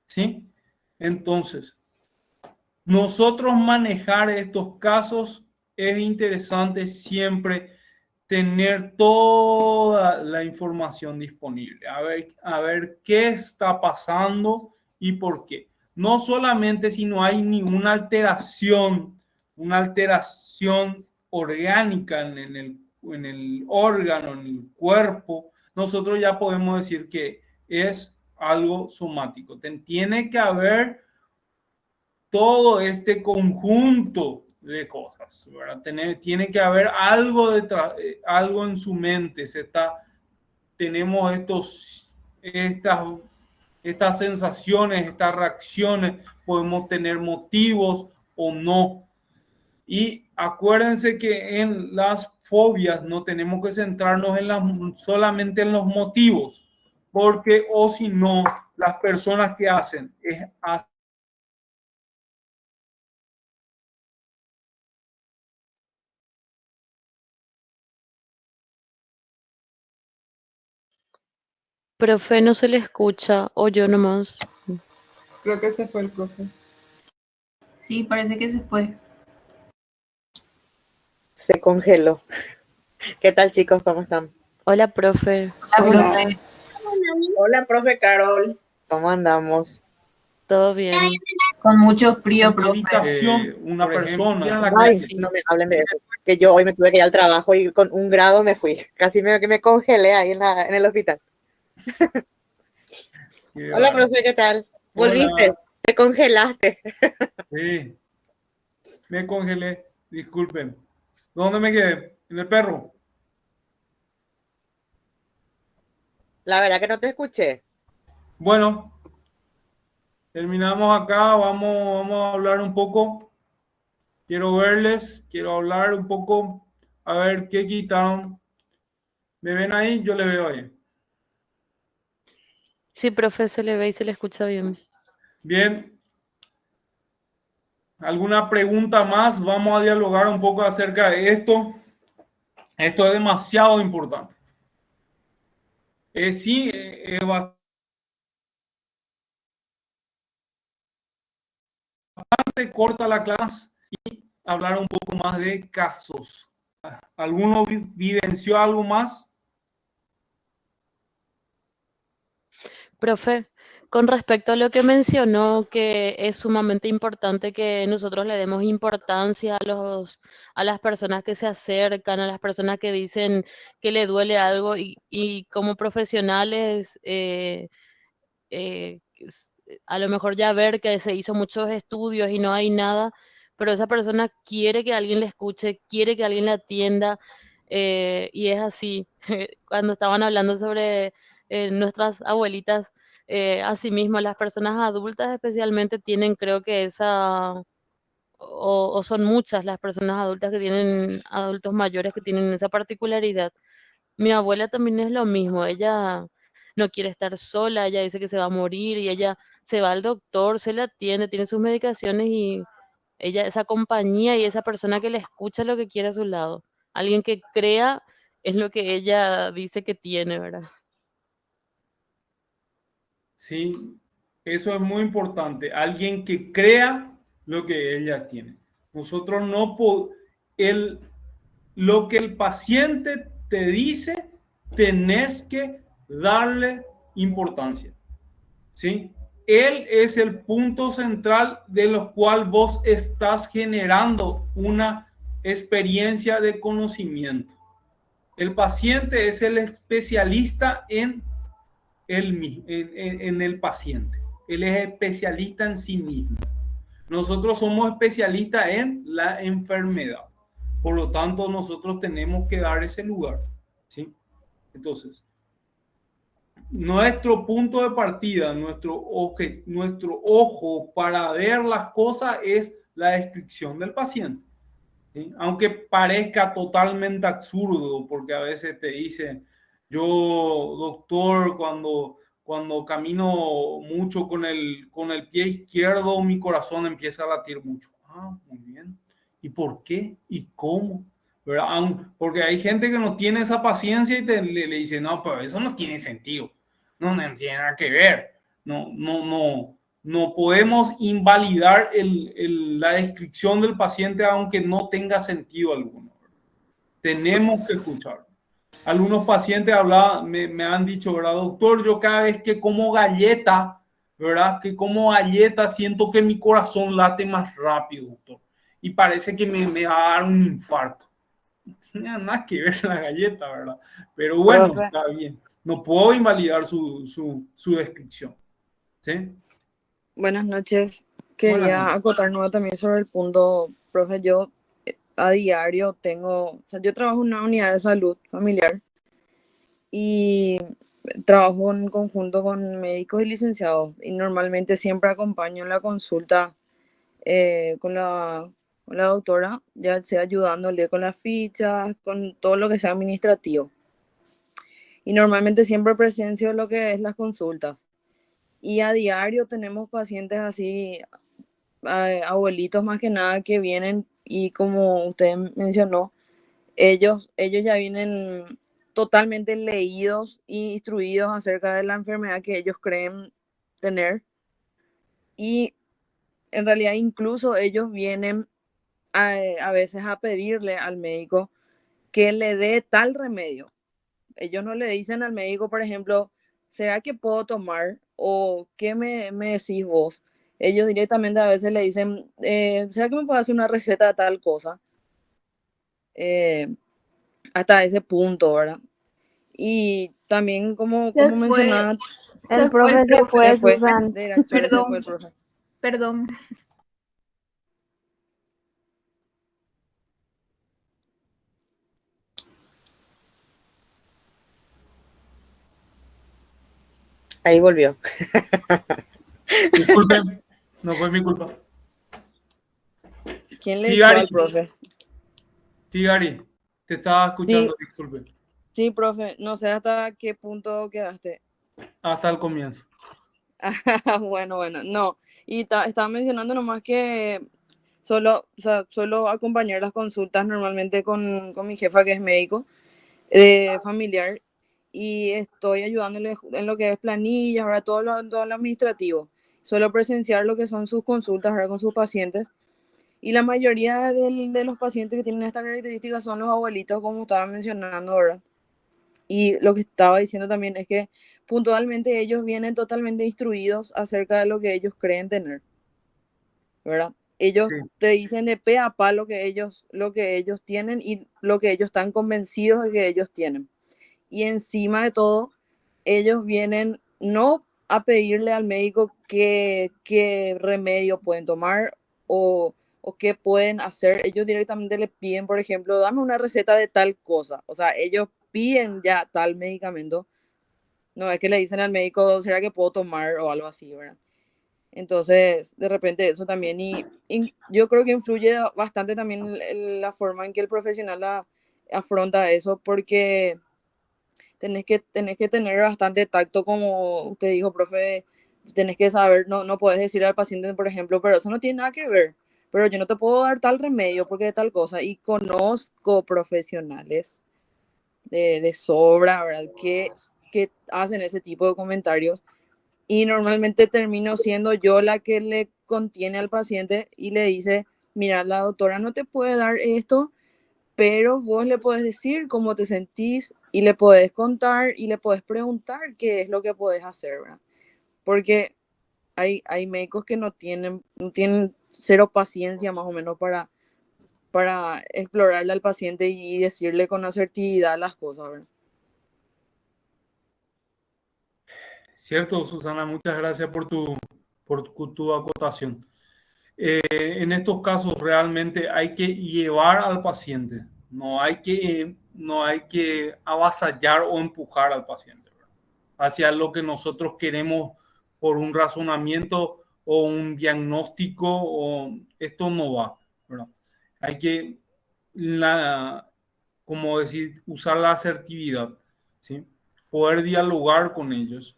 ¿Sí? Entonces, nosotros manejar estos casos es interesante siempre tener toda la información disponible, a ver qué está pasando y por qué. No solamente si no hay ni una alteración orgánica en el órgano, en el cuerpo, nosotros ya podemos decir que es algo somático. Tiene que haber todo este conjunto de cosas, ¿verdad? Tiene que haber algo detrás, algo en su mente. Tenemos estas sensaciones, estas reacciones, podemos tener motivos o no. Y acuérdense que en las fobias no tenemos que centrarnos solamente en los motivos, porque o si no, las personas que hacen es Profe, no se le escucha, o yo nomás. Creo que se fue el profe. Sí, parece que se fue. Se congeló. ¿Qué tal, chicos? ¿Cómo están? Hola, profe. Hola, profe. Hola, profe Carol. ¿Cómo andamos? ¿Todo bien? Con mucho frío, profe. habitación, una persona. Ay, no me hablen de eso. Que yo hoy me tuve que ir al trabajo y con 1 grado me fui. Casi que me congelé ahí en el hospital. Hola, profe, ¿qué tal? ¿Volviste? Hola. ¿Te congelaste? Sí, me congelé, disculpen. ¿Dónde me quedé? ¿En el perro? La verdad que no te escuché. Bueno, terminamos acá, vamos a hablar un poco. Quiero verles, quiero hablar un poco, a ver qué quitaron. ¿Me ven ahí? Yo les veo ahí. Sí, profe, se le ve y se le escucha bien. Bien. ¿Alguna pregunta más? Vamos a dialogar un poco acerca de esto. Esto es demasiado importante. Sí, es bastante corta la clase y hablar un poco más de casos. ¿Alguno vivenció algo más? Profe, con respecto a lo que mencionó, que es sumamente importante que nosotros le demos importancia a las personas que se acercan, a las personas que dicen que le duele algo y como profesionales, a lo mejor ya ver que se hizo muchos estudios y no hay nada, pero esa persona quiere que alguien le escuche, quiere que alguien le atienda, y es así. Cuando estaban hablando sobre nuestras abuelitas, asimismo las personas adultas especialmente tienen, creo que o son muchas las personas adultas que tienen, adultos mayores que tienen esa particularidad. Mi abuela también es lo mismo, ella no quiere estar sola, ella dice que se va a morir y ella se va al doctor, se le atiende, tiene sus medicaciones y ella, esa compañía y esa persona que le escucha lo que quiere a su lado, alguien que crea es lo que ella dice que tiene, ¿verdad? Sí, eso es muy importante. Alguien que crea lo que ella tiene. Nosotros no podemos, lo que el paciente te dice, tenés que darle importancia. ¿Sí? Él es el punto central de lo cual vos estás generando una experiencia de conocimiento. El paciente es el especialista en el paciente. Él es especialista en sí mismo. Nosotros somos especialistas en la enfermedad. Por lo tanto, nosotros tenemos que dar ese lugar. ¿Sí? Entonces, nuestro punto de partida, nuestro ojo para ver las cosas es la descripción del paciente. ¿Sí? Aunque parezca totalmente absurdo, porque a veces te dicen, yo, doctor, cuando camino mucho con el pie izquierdo, mi corazón empieza a latir mucho. Ah, muy bien. ¿Y por qué? ¿Y cómo? ¿Verdad? Porque hay gente que no tiene esa paciencia y le dice, no, pero eso no tiene sentido. No, no tiene nada que ver. No podemos invalidar la descripción del paciente aunque no tenga sentido alguno. Tenemos que escuchar. Algunos pacientes me han dicho, ¿verdad, doctor? Yo cada vez que como galleta, ¿verdad? Que como galleta siento que mi corazón late más rápido, doctor. Y parece que me va a dar un infarto. No tiene nada que ver la galleta, ¿verdad? Pero bueno, Profe, está bien. No puedo invalidar su descripción. ¿Sí? buenas noches. Buenas Quería noches. acotar nuevo también sobre el punto, profe. Yo a diario yo trabajo en una unidad de salud familiar y trabajo en conjunto con médicos y licenciados y normalmente siempre acompaño en la consulta con la doctora, ya sea ayudándole con las fichas, con todo lo que sea administrativo. Y normalmente siempre presencio lo que es las consultas. Y a diario tenemos pacientes así, abuelitos más que nada, que vienen y como usted mencionó, ellos ya vienen totalmente leídos e instruidos acerca de la enfermedad que ellos creen tener. Y en realidad incluso ellos vienen a veces a pedirle al médico que le dé tal remedio. Ellos no le dicen al médico, por ejemplo, ¿será que puedo tomar? ¿O qué me decís vos? Ellos directamente a veces le dicen, ¿será que me puedo hacer una receta de tal cosa? Hasta ese punto, ¿verdad? Y también como Se fue, mencionaba, El se fue el profe se profe. se fue, fue, Susan. de la chora se fue el Perdón, profe. perdón. Ahí volvió. Disculpen, no fue mi culpa. ¿Quién le echó Figari, al profe? Figari, te estaba Sí, escuchando, disculpe. sí, profe, no sé hasta qué punto quedaste. Hasta el comienzo. Bueno, no. Y estaba mencionando nomás que suelo acompañar las consultas normalmente con mi jefa, que es médico familiar, y estoy ayudándole en lo que es planillas, ahora todo lo administrativo. Suelo presenciar lo que son sus consultas ahora con sus pacientes. Y la mayoría de los pacientes que tienen esta característica son los abuelitos, como estaba mencionando ahora. Y lo que estaba diciendo también es que puntualmente ellos vienen totalmente instruidos acerca de lo que ellos creen tener, ¿verdad? Ellos Sí. te dicen de pe a pa lo que ellos tienen y lo que ellos están convencidos de que ellos tienen. Y encima de todo, ellos vienen no a pedirle al médico qué remedio pueden tomar o qué pueden hacer. Ellos directamente le piden, por ejemplo, dame una receta de tal cosa. O sea, ellos piden ya tal medicamento. No es que le dicen al médico, ¿será que puedo tomar o algo así, ¿verdad? Entonces, de repente eso también, y yo creo que influye bastante también la forma en que el profesional afronta eso, porque tenés que tener bastante tacto, como usted dijo, profe, tenés que saber, no puedes decir al paciente, por ejemplo, pero eso no tiene nada que ver, pero yo no te puedo dar tal remedio porque de tal cosa, y conozco profesionales de sobra, ¿verdad? Que hacen ese tipo de comentarios y normalmente termino siendo yo la que le contiene al paciente y le dice, mira, la doctora no te puede dar esto, pero vos le podés decir cómo te sentís y le podés contar y le podés preguntar qué es lo que podés hacer, ¿verdad? Porque hay médicos que no tienen cero paciencia más o menos para explorarle al paciente y decirle con asertividad las cosas, ¿verdad? Cierto, Susana, muchas gracias por tu acotación. En estos casos realmente hay que llevar al paciente, no hay que avasallar o empujar al paciente, ¿verdad? hacia lo que nosotros queremos por un razonamiento o un diagnóstico, o esto no va, ¿verdad? Hay que, como decir, usar la asertividad, ¿sí? Poder dialogar con ellos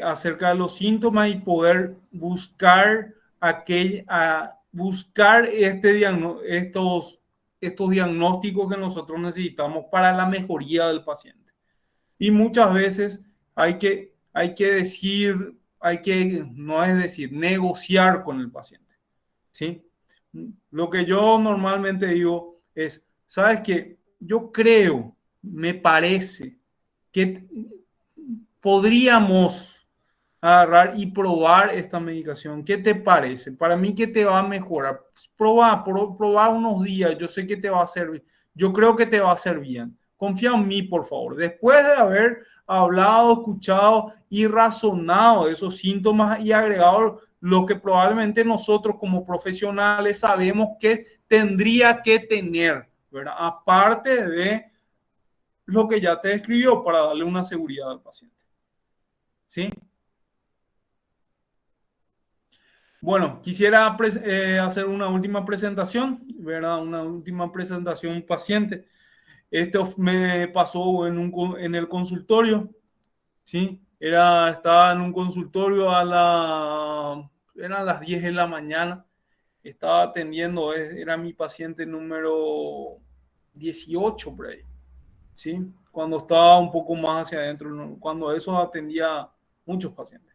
acerca de los síntomas y poder buscar buscar estos diagnósticos que nosotros necesitamos para la mejoría del paciente. Y muchas veces hay que negociar con el paciente, ¿sí? Lo que yo normalmente digo es, ¿sabes qué? Yo creo, me parece que podríamos agarrar y probar esta medicación. ¿Qué te parece? Para mí que te va a mejorar. Probar unos días. Yo sé que te va a hacer, yo creo que te va a hacer bien. Confía en mí, por favor. Después de haber hablado, escuchado y razonado de esos síntomas y agregado lo que probablemente nosotros como profesionales sabemos que tendría que tener, ¿verdad? Aparte de lo que ya te describió para darle una seguridad al paciente. ¿Sí? Bueno, quisiera hacer una última presentación, ¿verdad? Una última presentación paciente. Esto me pasó en el consultorio, ¿sí? Estaba en un consultorio eran las 10 de la mañana. Estaba atendiendo, era mi paciente número 18 por ahí, ¿sí? Cuando estaba un poco más hacia adentro, cuando eso atendía muchos pacientes.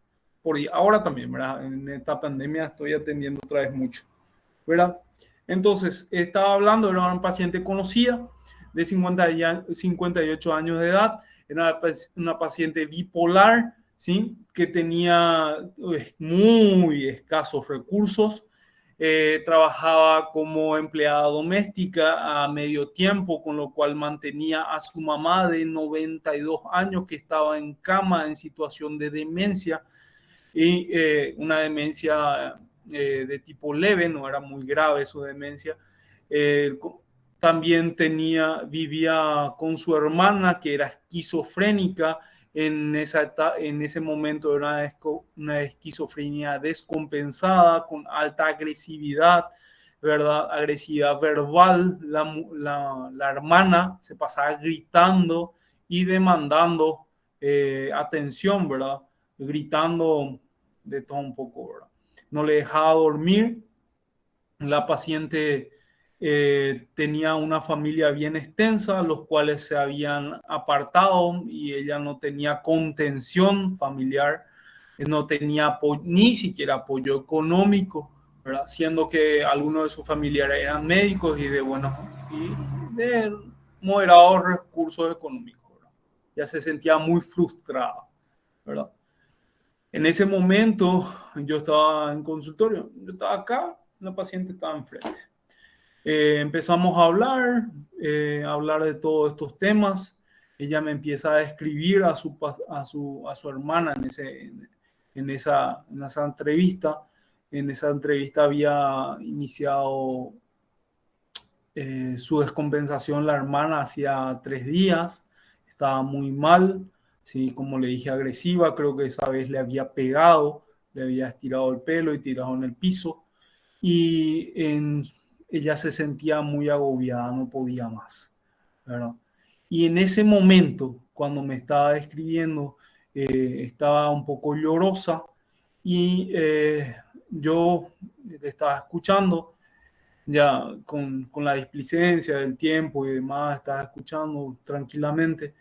Ahora también, ¿verdad? En esta pandemia estoy atendiendo otra vez mucho, ¿verdad? Entonces, estaba hablando, era una paciente conocida de 58 años de edad, era una paciente bipolar, ¿sí? Que tenía muy escasos recursos, trabajaba como empleada doméstica a medio tiempo, con lo cual mantenía a su mamá de 92 años que estaba en cama en situación de demencia, y una demencia de tipo leve, no era muy grave su demencia. También vivía con su hermana que era esquizofrénica. En ese momento era una esquizofrenia descompensada con alta agresividad, ¿verdad? Agresividad verbal. La hermana se pasaba gritando y demandando atención, ¿verdad? Gritando de todo un poco, ¿verdad? No le dejaba dormir. La paciente tenía una familia bien extensa, los cuales se habían apartado y ella no tenía contención familiar, no tenía ni siquiera apoyo económico, ¿verdad? Siendo que algunos de sus familiares eran médicos y de moderados recursos económicos, ¿verdad? Ya se sentía muy frustrada, ¿verdad? En ese momento yo estaba en consultorio, yo estaba acá, la paciente estaba enfrente. Empezamos a hablar de todos estos temas. Ella me empieza a describir a su hermana en esa entrevista. En esa entrevista había iniciado su descompensación la hermana hacía 3 días. Estaba muy mal, ¿sí? Como le dije, agresiva. Creo que esa vez le había pegado, le había estirado el pelo y tirado en el piso. Y ella se sentía muy agobiada, no podía más, ¿verdad? Y en ese momento, cuando me estaba describiendo, estaba un poco llorosa y yo le estaba escuchando ya con la displicencia del tiempo y demás, estaba escuchando tranquilamente.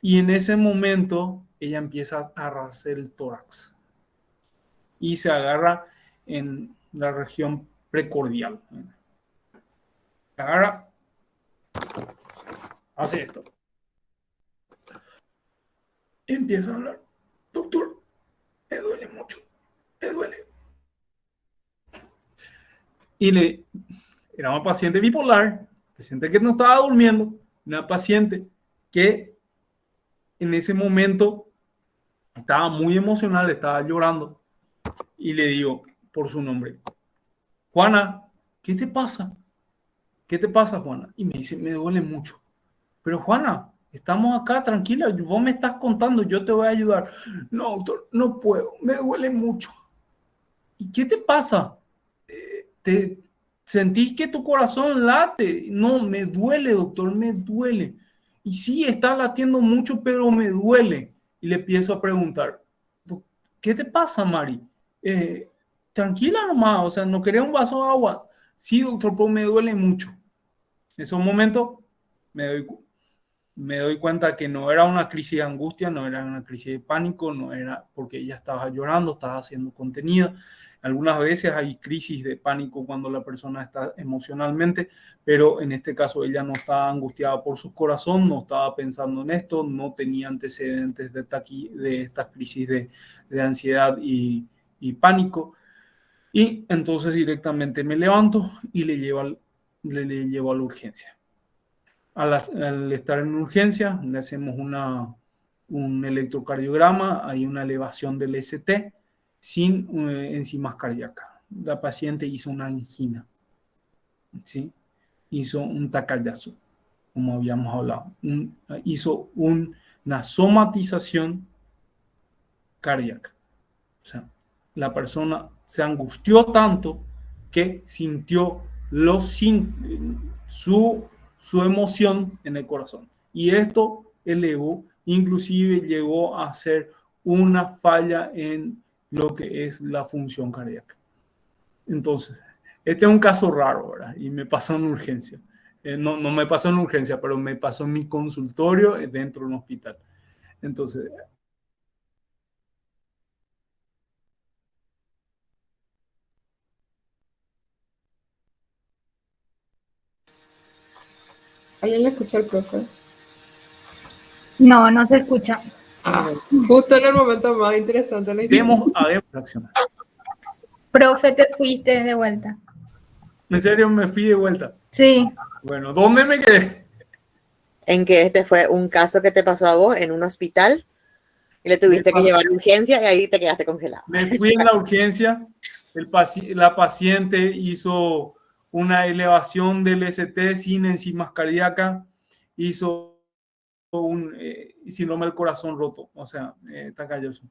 Y en ese momento ella empieza a agarrarse el tórax y se agarra en la región precordial. Agarra, hace esto. Empieza a hablar. Doctor, me duele mucho, me duele. Era una paciente bipolar, paciente que no estaba durmiendo, una paciente que en ese momento estaba muy emocional, estaba llorando, y le digo por su nombre: Juana, ¿qué te pasa? ¿Qué te pasa, Juana? Y me dice: me duele mucho. Pero Juana, estamos acá, tranquila, vos me estás contando, yo te voy a ayudar. No, doctor, no puedo, me duele mucho. ¿Y qué te pasa? ¿Te sentís que tu corazón late? No, me duele, doctor, me duele. Y sí, está latiendo mucho, pero me duele. Y le empiezo a preguntar, ¿qué te pasa, Mari? Tranquila nomás, o sea, ¿no querés un vaso de agua? Sí, doctor, pero me duele mucho. En ese momento me doy cuenta que no era una crisis de angustia, no era una crisis de pánico, no era porque ella estaba llorando, estaba haciendo contenido. Algunas veces hay crisis de pánico cuando la persona está emocionalmente, pero en este caso ella no estaba angustiada por su corazón, no estaba pensando en esto, no tenía antecedentes de estas crisis de ansiedad y pánico. Y entonces directamente me levanto y le llevo a la urgencia. Al estar en urgencia, le hacemos un electrocardiograma, hay una elevación del ST sin enzimas cardíacas. La paciente hizo una angina, ¿sí? Hizo un tacallazo, como habíamos hablado. Hizo una somatización cardíaca. O sea, la persona se angustió tanto que sintió su emoción en el corazón. Y esto elevó, inclusive llegó a ser una falla en lo que es la función cardíaca. Entonces, este es un caso raro, ¿verdad? Y me pasó en urgencia. No me pasó en urgencia, pero me pasó en mi consultorio dentro de un hospital. Entonces, ¿Alguien le escucha al profe? No, no se escucha. Justo en el momento más interesante de la historia. Habemos reaccionar. Profe, te fuiste de vuelta. ¿En serio me fui de vuelta? Sí. Bueno, ¿dónde me quedé? En que este fue un caso que te pasó a vos en un hospital y le tuviste que llevar a urgencia y ahí te quedaste congelado. Me fui en la urgencia, la paciente hizo una elevación del ST sin enzimas cardíacas, hizo un síndrome del corazón roto, o sea, tacallazo.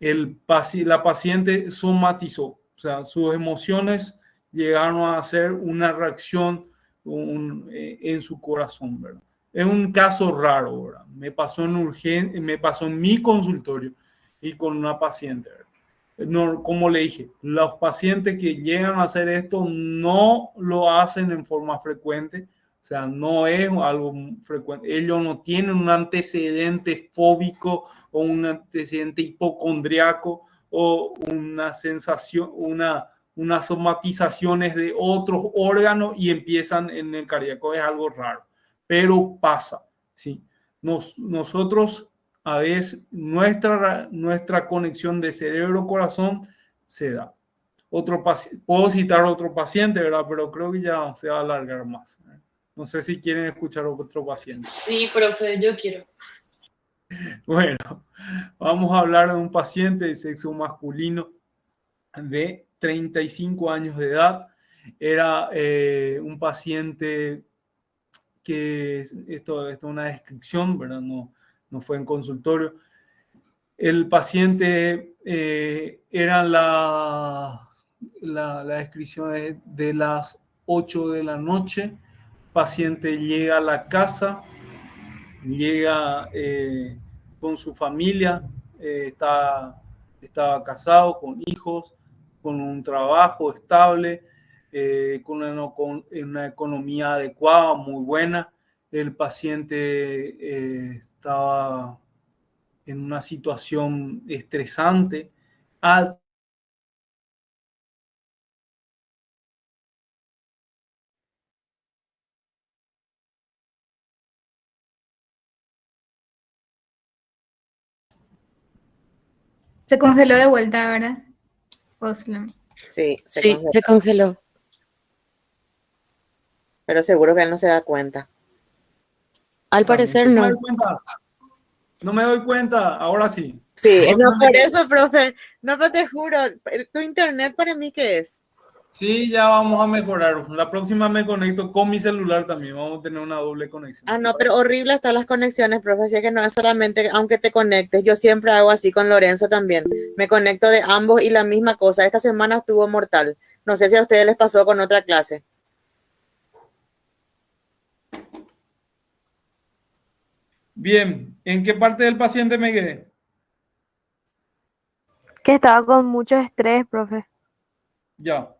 La paciente somatizó, o sea, sus emociones llegaron a hacer una reacción en su corazón, ¿verdad? Es un caso raro, ¿verdad? Me pasó en mi consultorio y con una paciente, ¿verdad? No, como le dije, los pacientes que llegan a hacer esto no lo hacen en forma frecuente, o sea, no es algo frecuente. Ellos no tienen un antecedente fóbico o un antecedente hipocondriaco o una sensación, unas somatizaciones de otros órganos y empiezan en el cardíaco. Es algo raro, pero pasa, ¿sí? Nosotros a veces nuestra conexión de cerebro-corazón se da. Puedo citar otro paciente, ¿verdad? Pero creo que ya se va a alargar más. No sé si quieren escuchar otro paciente. Sí, profe, yo quiero. Bueno, vamos a hablar de un paciente de sexo masculino de 35 años de edad. Era un paciente que, esto es una descripción, ¿verdad? No fue en consultorio. El paciente era la descripción de las 8 de la noche. Paciente llega a la casa, llega con su familia, estaba casado, con hijos, con un trabajo estable, con una economía adecuada, muy buena. El paciente estaba en una situación estresante, Se congeló de vuelta, ¿verdad? Sí, se congeló. Pero seguro que él no se da cuenta. Al parecer no. No me doy cuenta, ahora sí. Sí, no por eso, profe. No, pero te juro, ¿tu internet para mí qué es? Sí, ya vamos a mejorar. La próxima me conecto con mi celular también. Vamos a tener una doble conexión. Ah, no, pero horrible están las conexiones, profe, así que no es solamente aunque te conectes. Yo siempre hago así con Lorenzo también. Me conecto de ambos y la misma cosa. Esta semana estuvo mortal. No sé si a ustedes les pasó con otra clase. Bien, ¿en qué parte del paciente me quedé? Que estaba con mucho estrés, profe. Ya.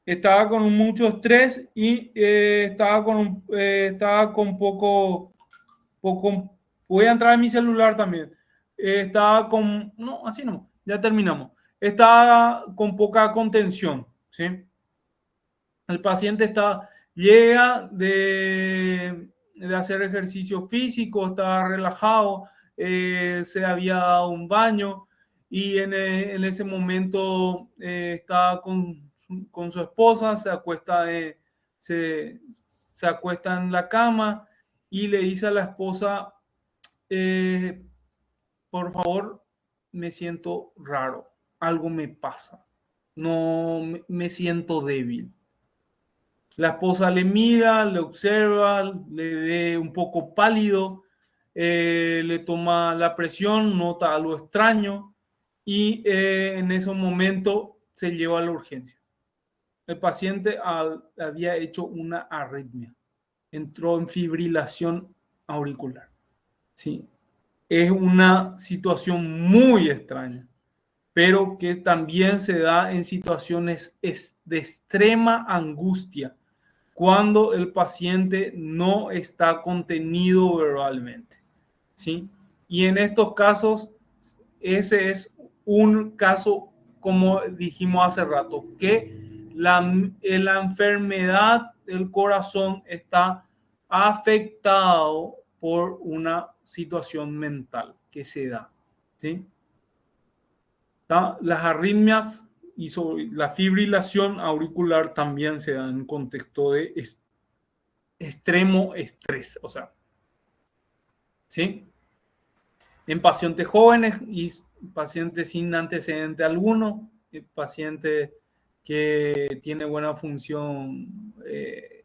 Estaba con mucho estrés y estaba con poco. Voy a entrar en mi celular también. Estaba con, no, así no, ya terminamos. Estaba con poca contención, ¿sí? El paciente llega de hacer ejercicio físico, estaba relajado, se había dado un baño y en ese momento estaba con su esposa, se acuesta en la cama y le dice a la esposa, por favor, me siento raro, algo me pasa, no me siento débil. La esposa le mira, le observa, le ve un poco pálido, le toma la presión, nota algo extraño y en ese momento se lleva a la urgencia. El paciente había hecho una arritmia, entró en fibrilación auricular. ¿Sí? Es una situación muy extraña, pero que también se da en situaciones de extrema angustia cuando el paciente no está contenido verbalmente, ¿sí? Y en estos casos, ese es un caso, como dijimos hace rato, que la enfermedad del corazón está afectado por una situación mental que se da, ¿sí? Las arritmias y la fibrilación auricular también se dan en contexto de extremo estrés, o sea, ¿sí? En pacientes jóvenes y pacientes sin antecedente alguno, paciente que tiene buena función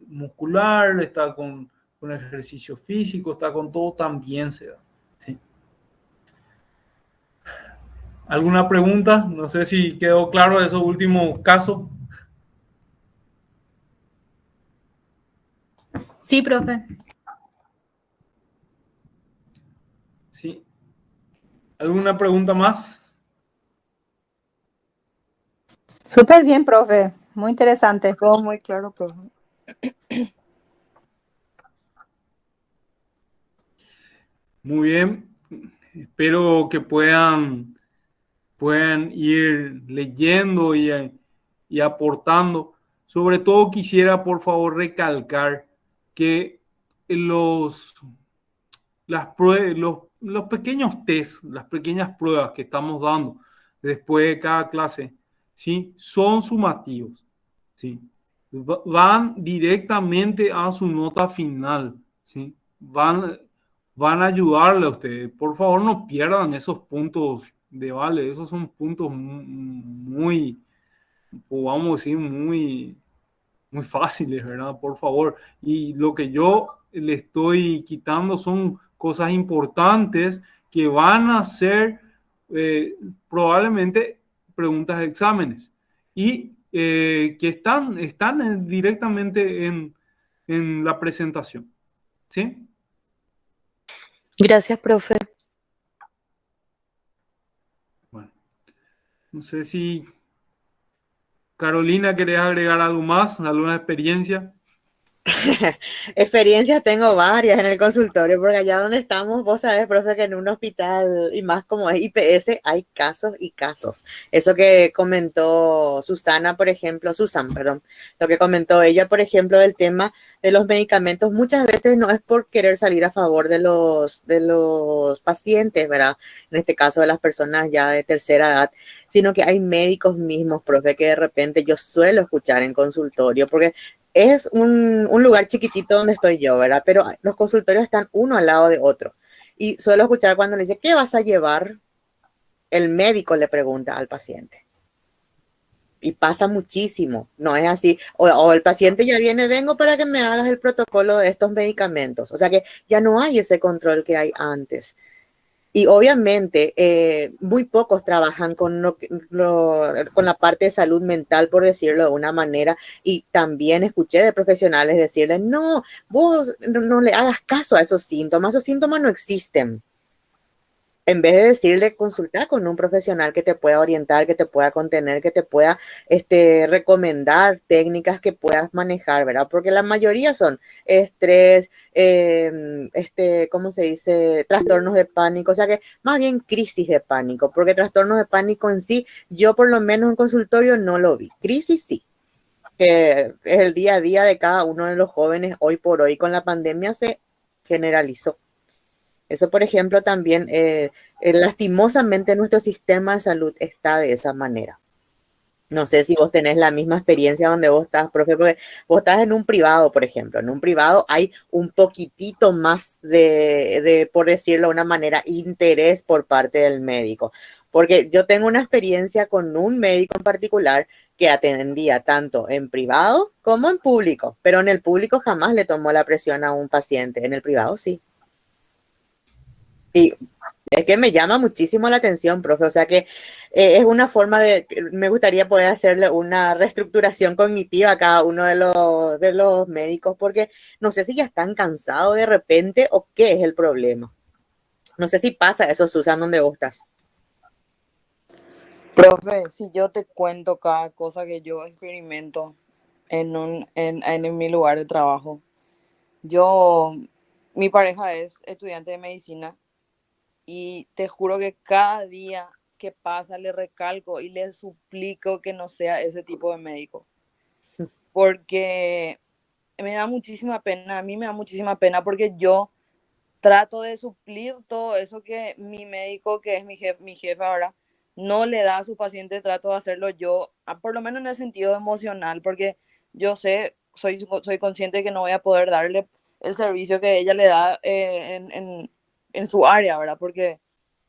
muscular, está con ejercicio físico, está con todo, también se da, ¿sí? ¿Alguna pregunta? No sé si quedó claro esos últimos casos. Sí, profe. Sí. ¿Alguna pregunta más? Súper bien, profe. Muy interesante. Todo muy claro, profe. Muy bien. Espero que puedan ir leyendo y aportando. Sobre todo quisiera, por favor, recalcar que los pequeños test, las pequeñas pruebas que estamos dando después de cada clase, ¿sí? Son sumativos, ¿sí? Van directamente a su nota final, ¿sí? Van a ayudarle a ustedes. Por favor, no pierdan esos puntos de vale. Esos son puntos muy, vamos a decir, muy fáciles, ¿verdad? Por favor. Y lo que yo le estoy quitando son cosas importantes que van a ser probablemente preguntas de exámenes y que están directamente en la presentación. ¿Sí? Gracias, profe. Bueno, no sé si Carolina, ¿querés agregar algo más? ¿Alguna experiencia? Experiencias tengo varias en el consultorio, porque allá donde estamos, vos sabés, profe, que en un hospital y más como es IPS, hay casos y casos. Eso que comentó Susana, por ejemplo, Susan, perdón, lo que comentó ella, por ejemplo, del tema de los medicamentos, muchas veces no es por querer salir a favor de los pacientes, ¿verdad? En este caso de las personas ya de tercera edad, sino que hay médicos mismos, profe, que de repente yo suelo escuchar en consultorio, porque es un lugar chiquitito donde estoy yo, ¿verdad? Pero los consultorios están uno al lado de otro. Y suelo escuchar cuando le dice, ¿qué vas a llevar? El médico le pregunta al paciente. Y pasa muchísimo, no es así. O el paciente ya viene, vengo para que me hagas el protocolo de estos medicamentos. O sea que ya no hay ese control que hay antes. Y obviamente muy pocos trabajan con la parte de salud mental, por decirlo de una manera. Y también escuché de profesionales decirles, no, vos no le hagas caso a esos síntomas no existen. En vez de decirle, consulta con un profesional que te pueda orientar, que te pueda contener, que te pueda recomendar técnicas que puedas manejar, ¿verdad? Porque la mayoría son estrés, ¿cómo se dice? Trastornos de pánico, o sea que más bien crisis de pánico, porque trastornos de pánico en sí, yo por lo menos en consultorio no lo vi. Crisis sí, que es el día a día de cada uno de los jóvenes hoy por hoy. Con la pandemia se generalizó. Eso, por ejemplo, también lastimosamente nuestro sistema de salud está de esa manera. No sé si vos tenés la misma experiencia donde vos estás, profe, porque vos estás en un privado, por ejemplo. En un privado hay un poquitito más por decirlo de una manera, interés por parte del médico. Porque yo tengo una experiencia con un médico en particular que atendía tanto en privado como en público, pero en el público jamás le tomó la presión a un paciente, en el privado sí. Y es que me llama muchísimo la atención, profe. O sea que es una forma me gustaría poder hacerle una reestructuración cognitiva a cada uno de los médicos, porque no sé si ya están cansados de repente o qué es el problema. No sé si pasa eso, Susan, donde vos estás. Profe, si yo te cuento cada cosa que yo experimento en mi lugar de trabajo. Mi pareja es estudiante de medicina y te juro que cada día que pasa le recalco y le suplico que no sea ese tipo de médico. Porque me da muchísima pena, a mí me da muchísima pena porque yo trato de suplir todo eso que mi médico, que es mi jefe ahora, no le da a su paciente, trato de hacerlo yo, por lo menos en el sentido emocional, porque yo soy consciente de que no voy a poder darle el servicio que ella le da en su área, ¿verdad? Porque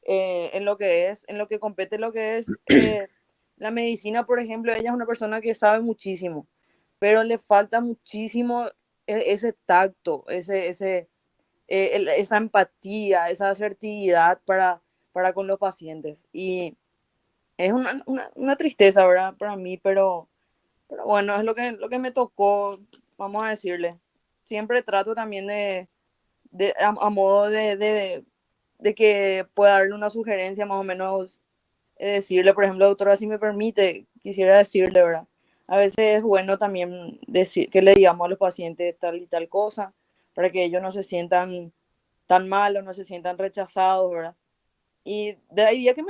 en lo que compete lo que es la medicina, por ejemplo, ella es una persona que sabe muchísimo, pero le falta muchísimo ese tacto, esa empatía, esa asertividad para con los pacientes. Y es una tristeza, ¿verdad? Para mí, pero bueno, es lo que me tocó, vamos a decirle. Siempre trato también a modo de que pueda darle una sugerencia, más o menos decirle, por ejemplo, doctora, si me permite, quisiera decirle, ¿verdad? A veces es bueno también decir que le digamos a los pacientes tal y tal cosa, para que ellos no se sientan tan mal o no se sientan rechazados, ¿verdad? Y hay días que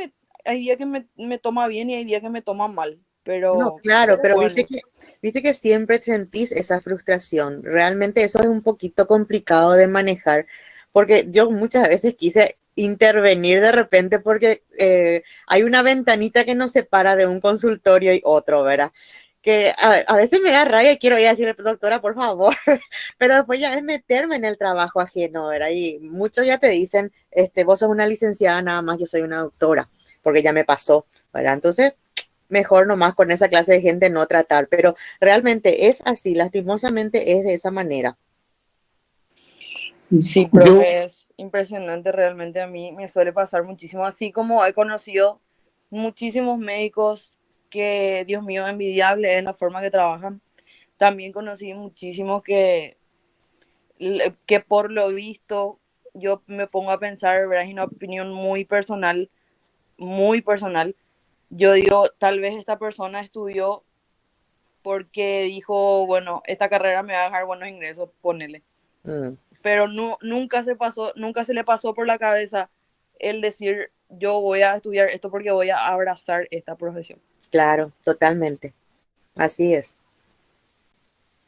me toma bien y hay días que me toma mal, pero no, claro, pero bueno. viste que siempre sentís esa frustración. Realmente eso es un poquito complicado de manejar, porque yo muchas veces quise intervenir de repente porque hay una ventanita que nos separa de un consultorio y otro, ¿verdad? Que a veces me da rabia y quiero ir a decirle, doctora, por favor, pero después ya es meterme en el trabajo ajeno, ¿verdad? Y muchos ya te dicen, vos sos una licenciada nada más, yo soy una doctora, porque ya me pasó, ¿verdad? Entonces, mejor nomás con esa clase de gente no tratar, pero realmente es así, lastimosamente es de esa manera. Sí, profe, es impresionante realmente. A mí me suele pasar muchísimo, así como he conocido muchísimos médicos que, Dios mío, envidiable es la forma que trabajan. También conocí muchísimos que por lo visto, yo me pongo a pensar, ¿verdad? Es una opinión muy personal, yo digo, tal vez esta persona estudió porque dijo, bueno, esta carrera me va a dejar buenos ingresos, ponele. Pero nunca se le pasó por la cabeza el decir, yo voy a estudiar esto porque voy a abrazar esta profesión. Claro, totalmente. Así es.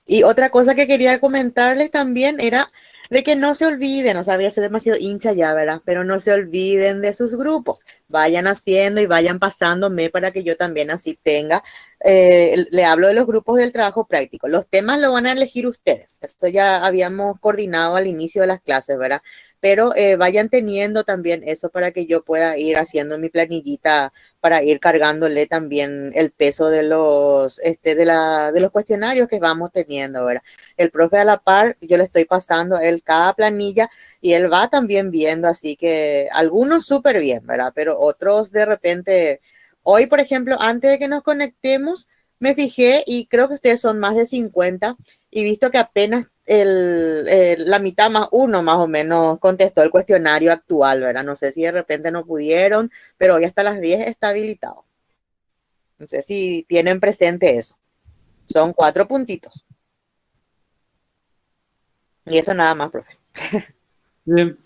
Y otra cosa que quería comentarles también era de que no se olviden, o sea, voy a ser demasiado hincha ya, ¿verdad? Pero no se olviden de sus grupos. Vayan haciendo y vayan pasándome para que yo también así tenga le hablo de los grupos del trabajo práctico. Los temas lo van a elegir ustedes. Esto ya habíamos coordinado al inicio de las clases, ¿verdad? Pero vayan teniendo también eso para que yo pueda ir haciendo mi planillita para ir cargándole también el peso de los, de los cuestionarios que vamos teniendo, ¿verdad? El profe a la par, yo le estoy pasando a él cada planilla y él va también viendo, así que algunos súper bien, ¿verdad? Pero otros de repente... Hoy, por ejemplo, antes de que nos conectemos, me fijé y creo que ustedes son más de 50 y visto que apenas la mitad más uno más o menos contestó el cuestionario actual, ¿verdad? No sé si de repente no pudieron, pero hoy hasta las 10 está habilitado. No sé si tienen presente eso. Son 4 puntitos. Y eso nada más, profe. Bien.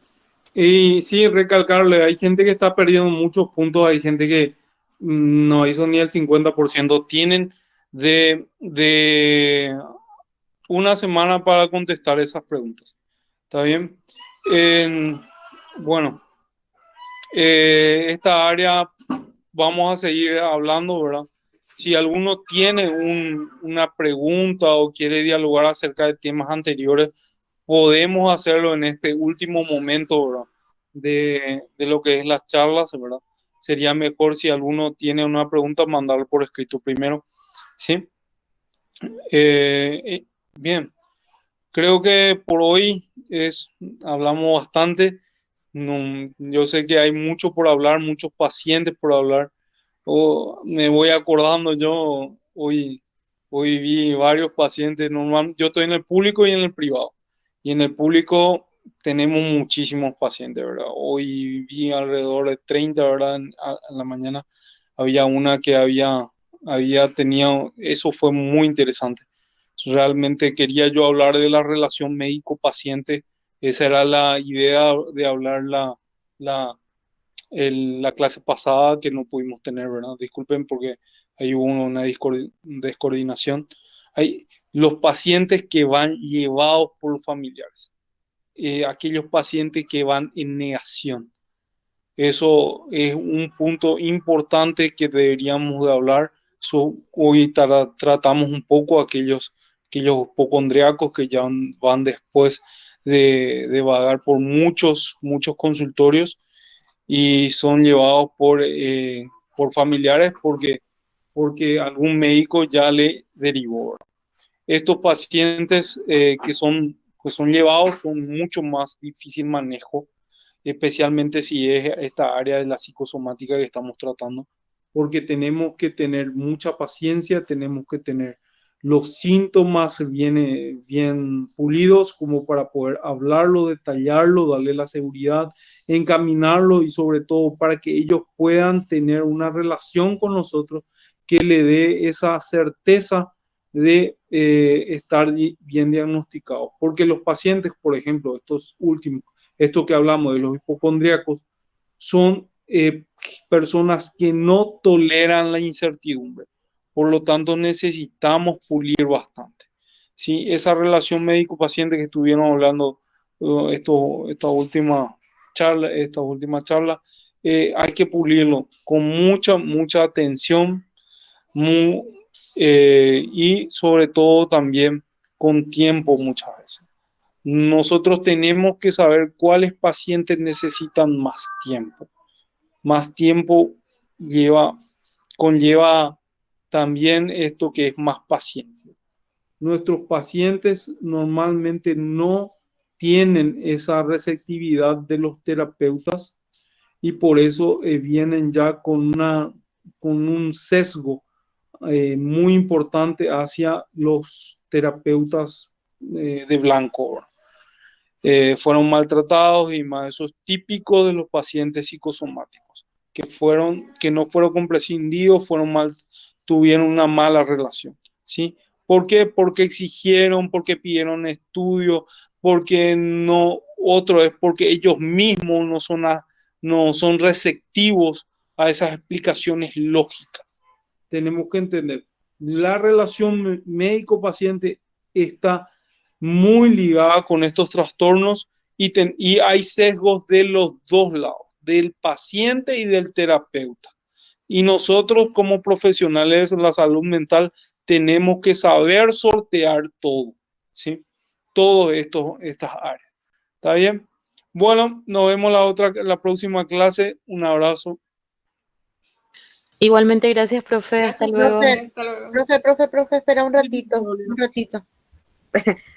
Y sí, recalcarle, hay gente que está perdiendo muchos puntos, hay gente que no hizo ni el 50%. Tienen de una semana para contestar esas preguntas. ¿Está bien? Bueno, esta área vamos a seguir hablando, ¿verdad? Si alguno tiene una pregunta o quiere dialogar acerca de temas anteriores, podemos hacerlo en este último momento, ¿verdad? De lo que es las charlas, ¿verdad? Sería mejor si alguno tiene una pregunta, mandarlo por escrito primero, ¿sí? Bien, creo que por hoy hablamos bastante. Yo sé que hay mucho por hablar, muchos pacientes por hablar. Me voy acordando, yo hoy vi varios pacientes. Yo estoy en el público y en el privado. Y en el público tenemos muchísimos pacientes, ¿verdad? Hoy vi alrededor de 30, ¿verdad? En la mañana había una que había tenido, eso fue muy interesante. Realmente quería yo hablar de la relación médico-paciente. Esa era la idea de hablar la clase pasada que no pudimos tener, ¿verdad? Disculpen porque ahí hubo una descoordinación. Hay los pacientes que van llevados por los familiares, aquellos pacientes que van en negación. Eso es un punto importante que deberíamos de hablar. Hoy tratamos un poco aquellos hipocondríacos que ya van después de vagar por muchos consultorios y son llevados por familiares porque algún médico ya le derivó. Estos pacientes que son llevados son mucho más difícil manejo, especialmente si es esta área de la psicosomática que estamos tratando, porque tenemos que tener mucha paciencia, tenemos que tener los síntomas bien pulidos como para poder hablarlo, detallarlo, darle la seguridad, encaminarlo y sobre todo para que ellos puedan tener una relación con nosotros que le dé esa certeza de estar bien diagnosticados. Porque los pacientes, por ejemplo, estos últimos, esto que hablamos de los hipocondríacos, son personas que no toleran la incertidumbre. Por lo tanto, necesitamos pulir bastante. ¿Sí? Esa relación médico-paciente que estuvieron hablando esta última charla, hay que pulirlo con mucha atención y sobre todo también con tiempo muchas veces. Nosotros tenemos que saber cuáles pacientes necesitan más tiempo. Más tiempo conlleva también esto que es más paciencia. Nuestros pacientes normalmente no tienen esa receptividad de los terapeutas y por eso vienen ya con un sesgo muy importante hacia los terapeutas de blanco. Fueron maltratados y más eso es típico de los pacientes psicosomáticos que no fueron comprescindidos, tuvieron una mala relación, ¿sí? ¿Por qué? Porque exigieron, porque pidieron estudio, porque no, otro es porque ellos mismos no son receptivos a esas explicaciones lógicas. Tenemos que entender, la relación médico-paciente está muy ligada con estos trastornos y hay sesgos de los dos lados, del paciente y del terapeuta. Y nosotros como profesionales de la salud mental tenemos que saber sortear todo, ¿sí? Todas estas áreas. ¿Está bien? Bueno, nos vemos la próxima clase. Un abrazo. Igualmente, gracias, profe. Hasta Gracias, luego. profe. Hasta luego. Profe, espera un ratito.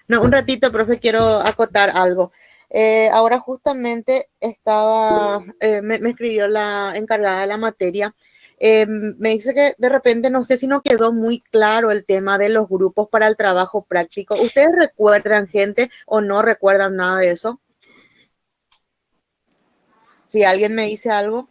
No, un ratito, profe, quiero acotar algo. Ahora justamente me escribió la encargada de la materia. Me dice que de repente no sé si no quedó muy claro el tema de los grupos para el trabajo práctico. ¿Ustedes recuerdan, gente, o no recuerdan nada de eso? Si alguien me dice algo.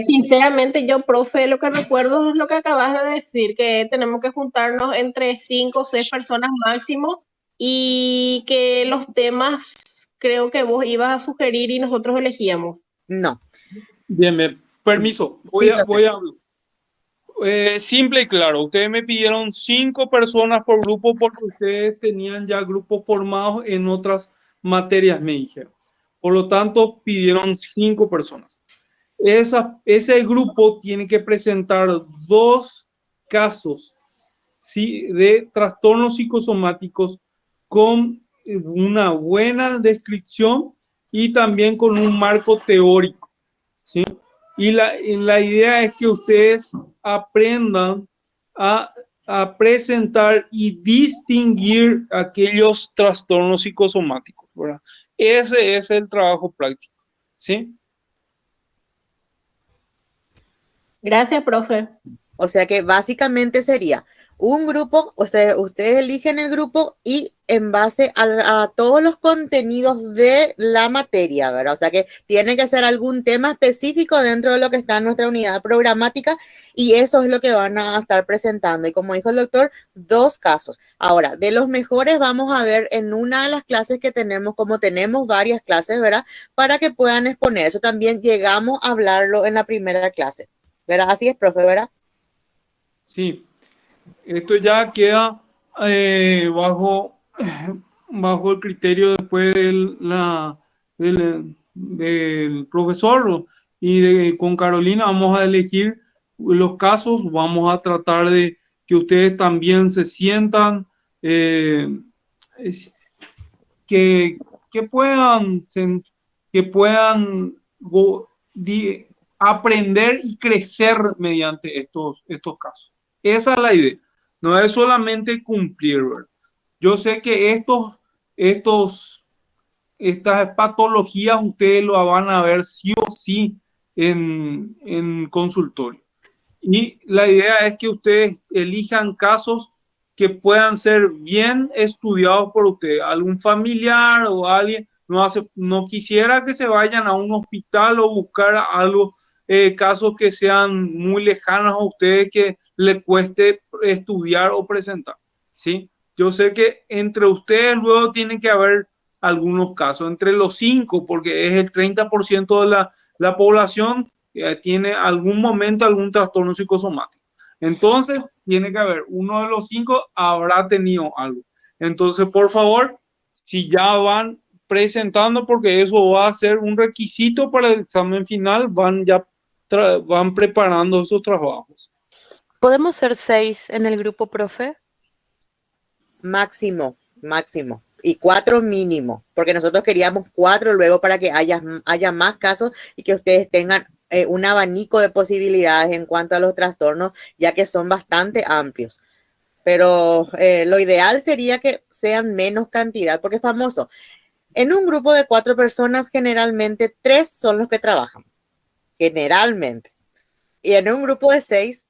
Sinceramente, yo, profe, lo que recuerdo es lo que acabas de decir, que tenemos que juntarnos entre 5 o 6 personas máximo y que los temas creo que vos ibas a sugerir y nosotros elegíamos. No. Bien, permiso. Voy a hablar. Simple y claro, ustedes me pidieron 5 personas por grupo porque ustedes tenían ya grupos formados en otras materias, me dijeron. Por lo tanto, pidieron 5 personas. Ese grupo tiene que presentar 2 casos, ¿sí?, de trastornos psicosomáticos con una buena descripción y también con un marco teórico, ¿sí? Y la idea es que ustedes aprendan a presentar y distinguir aquellos trastornos psicosomáticos, ¿verdad? Ese es el trabajo práctico, ¿sí? Gracias, profe. O sea que básicamente sería un grupo, ustedes eligen el grupo y en base a todos los contenidos de la materia, ¿verdad? O sea que tiene que ser algún tema específico dentro de lo que está en nuestra unidad programática y eso es lo que van a estar presentando. Y como dijo el doctor, 2 casos. Ahora, de los mejores vamos a ver en una de las clases que tenemos, como tenemos varias clases, ¿verdad? Para que puedan exponer. Eso también llegamos a hablarlo en la primera clase, ¿verdad? Así es, profe, ¿verdad? Sí, esto ya queda bajo el criterio después del profesor y con Carolina vamos a elegir los casos, vamos a tratar de que ustedes también se sientan, es- que, que puedan, que puedan aprender y crecer mediante estos casos. Esa es la idea. No es solamente cumplir, ¿verdad? Yo sé que estas patologías ustedes lo van a ver sí o sí en consultorio. Y la idea es que ustedes elijan casos que puedan ser bien estudiados por ustedes. Algún familiar o alguien no quisiera que se vayan a un hospital o buscar algo, casos que sean muy lejanos a ustedes que les cueste estudiar o presentar, ¿sí? Yo sé que entre ustedes luego tiene que haber algunos casos, entre los 5, porque es el 30% de la población tiene algún momento algún trastorno psicosomático. Entonces, tiene que haber uno de los 5 habrá tenido algo. Entonces, por favor, si ya van presentando, porque eso va a ser un requisito para el examen final, van preparando esos trabajos. ¿Podemos ser 6 en el grupo, profe? Máximo. Y 4 mínimo, porque nosotros queríamos 4 luego para que haya más casos y que ustedes tengan un abanico de posibilidades en cuanto a los trastornos, ya que son bastante amplios. Pero lo ideal sería que sean menos cantidad, porque es famoso. En un grupo de 4 personas, generalmente 3 son los que trabajan. Generalmente. Y en un grupo de 6,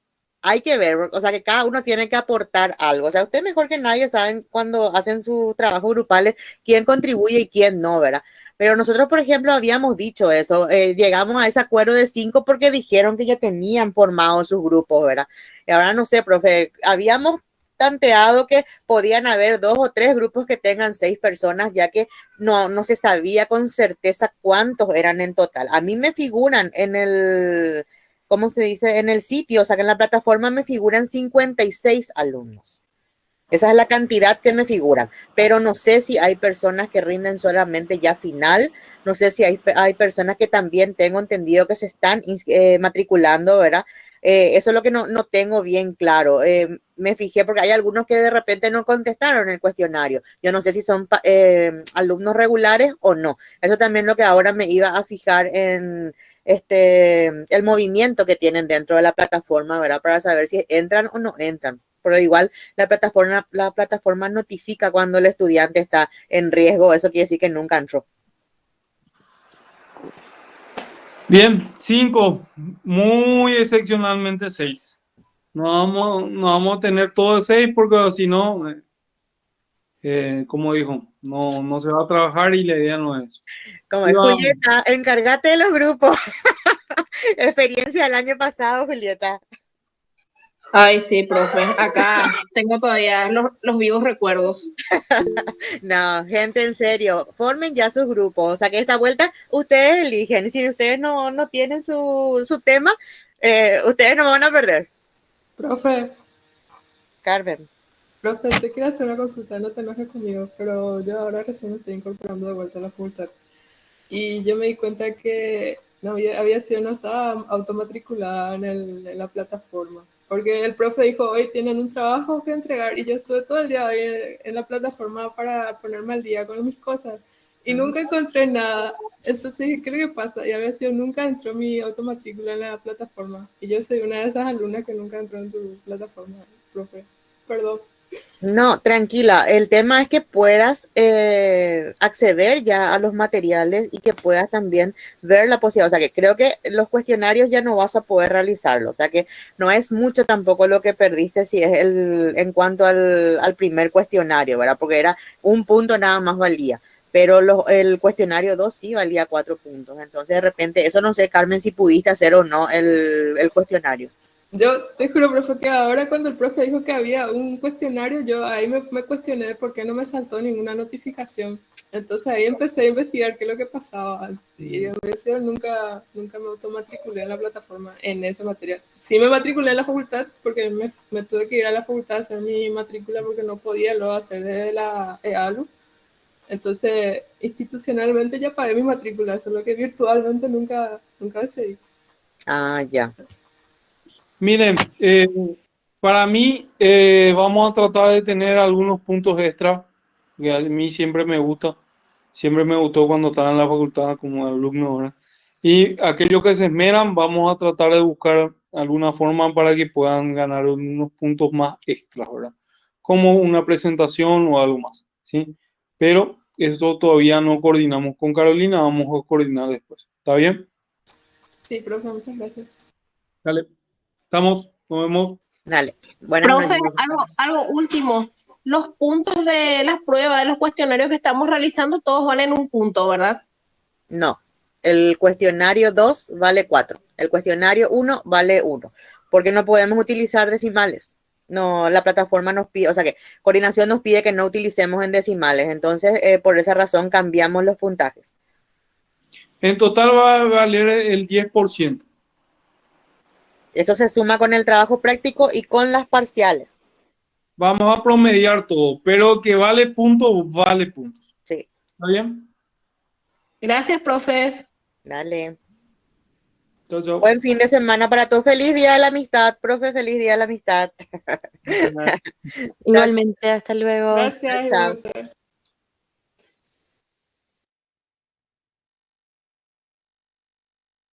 hay que ver, o sea, que cada uno tiene que aportar algo. O sea, ustedes mejor que nadie saben cuando hacen sus trabajos grupales quién contribuye y quién no, ¿verdad? Pero nosotros, por ejemplo, habíamos dicho eso, llegamos a ese acuerdo de 5 porque dijeron que ya tenían formado sus grupos, ¿verdad? Y ahora no sé, profe, habíamos tanteado que podían haber 2 o 3 grupos que tengan 6 personas, ya que no se sabía con certeza cuántos eran en total. A mí me figuran en el... ¿cómo se dice? En el sitio, o sea, que en la plataforma me figuran 56 alumnos. Esa es la cantidad que me figuran, pero no sé si hay personas que rinden solamente ya final, no sé si hay personas que también tengo entendido que se están matriculando, ¿verdad? Eso es lo que no tengo bien claro. Me fijé porque hay algunos que de repente no contestaron el cuestionario. Yo no sé si son alumnos regulares o no. Eso también es lo que ahora me iba a fijar en el movimiento que tienen dentro de la plataforma, ¿verdad? Para saber si entran o no entran. Pero igual la plataforma notifica cuando el estudiante está en riesgo. Eso quiere decir que nunca entró. Bien, 5, muy excepcionalmente 6. No vamos a tener todo de 6 porque si no, como dijo, no se va a trabajar y la idea no es eso. Como es, Julieta, encárgate de los grupos. Experiencia del año pasado, Julieta. Ay, sí, profe. Acá tengo todavía los vivos recuerdos. No, gente, en serio, formen ya sus grupos. O sea que esta vuelta ustedes eligen. Si ustedes no tienen su tema, ustedes no van a perder. Profe, Carmen. profe, te quiero hacer una consulta, no te enojes conmigo, pero yo ahora recién me estoy incorporando de vuelta a la facultad. Y yo me di cuenta que no no estaba automatriculada en la plataforma. Porque el profe dijo, hoy tienen un trabajo que entregar y yo estuve todo el día hoy en la plataforma para ponerme al día con mis cosas y nunca encontré nada. Entonces dije, ¿qué es lo que pasa? Y a veces nunca entró mi automatrícula en la plataforma. Y yo soy una de esas alumnas que nunca entró en tu plataforma, profe. Perdón. No, tranquila. El tema es que puedas acceder ya a los materiales y que puedas también ver la posibilidad. O sea, que creo que los cuestionarios ya no vas a poder realizarlo. O sea, que no es mucho tampoco lo que perdiste si es en cuanto al primer cuestionario, ¿verdad? Porque era un punto nada más valía. Pero el cuestionario 2 sí valía 4 puntos. Entonces, de repente, eso no sé, Carmen, si pudiste hacer o no el cuestionario. Yo te juro, profe, que ahora cuando el profe dijo que había un cuestionario, yo ahí me cuestioné por qué no me saltó ninguna notificación. Entonces ahí empecé a investigar qué es lo que pasaba. Y a veces nunca me automatriculé en la plataforma en esa materia. Sí me matriculé en la facultad porque me tuve que ir a la facultad a hacer mi matrícula porque no podía luego hacer desde la EALU. Entonces, institucionalmente ya pagué mi matrícula, solo que virtualmente nunca accedí. Ah, ya. Miren, para mí vamos a tratar de tener algunos puntos extra, que a mí siempre me gustó cuando estaba en la facultad como alumno ahora. Y aquellos que se esmeran, vamos a tratar de buscar alguna forma para que puedan ganar unos puntos más extras, ¿verdad? Como una presentación o algo más, ¿sí? Pero esto todavía no coordinamos con Carolina, vamos a coordinar después. ¿Está bien? Sí, profe, muchas gracias. Dale, estamos, nos vemos. Dale. Buenas Profe, noches. algo último. Los puntos de las pruebas, de los cuestionarios que estamos realizando, todos valen un punto, ¿verdad? No. El cuestionario 2 vale 4. El cuestionario 1 vale 1. Porque no podemos utilizar decimales. No, la plataforma nos pide, o sea que coordinación nos pide que no utilicemos en decimales. Entonces, por esa razón cambiamos los puntajes. En total va a valer el 10%. Eso se suma con el trabajo práctico y con las parciales. Vamos a promediar todo, pero que vale puntos, vale puntos. Sí. ¿Está bien? Gracias, profes. Dale. Chau, chau. Buen fin de semana para todos. Feliz Día de la Amistad, profe. Feliz Día de la Amistad. Igualmente, hasta luego. Gracias. Chao. Igualmente.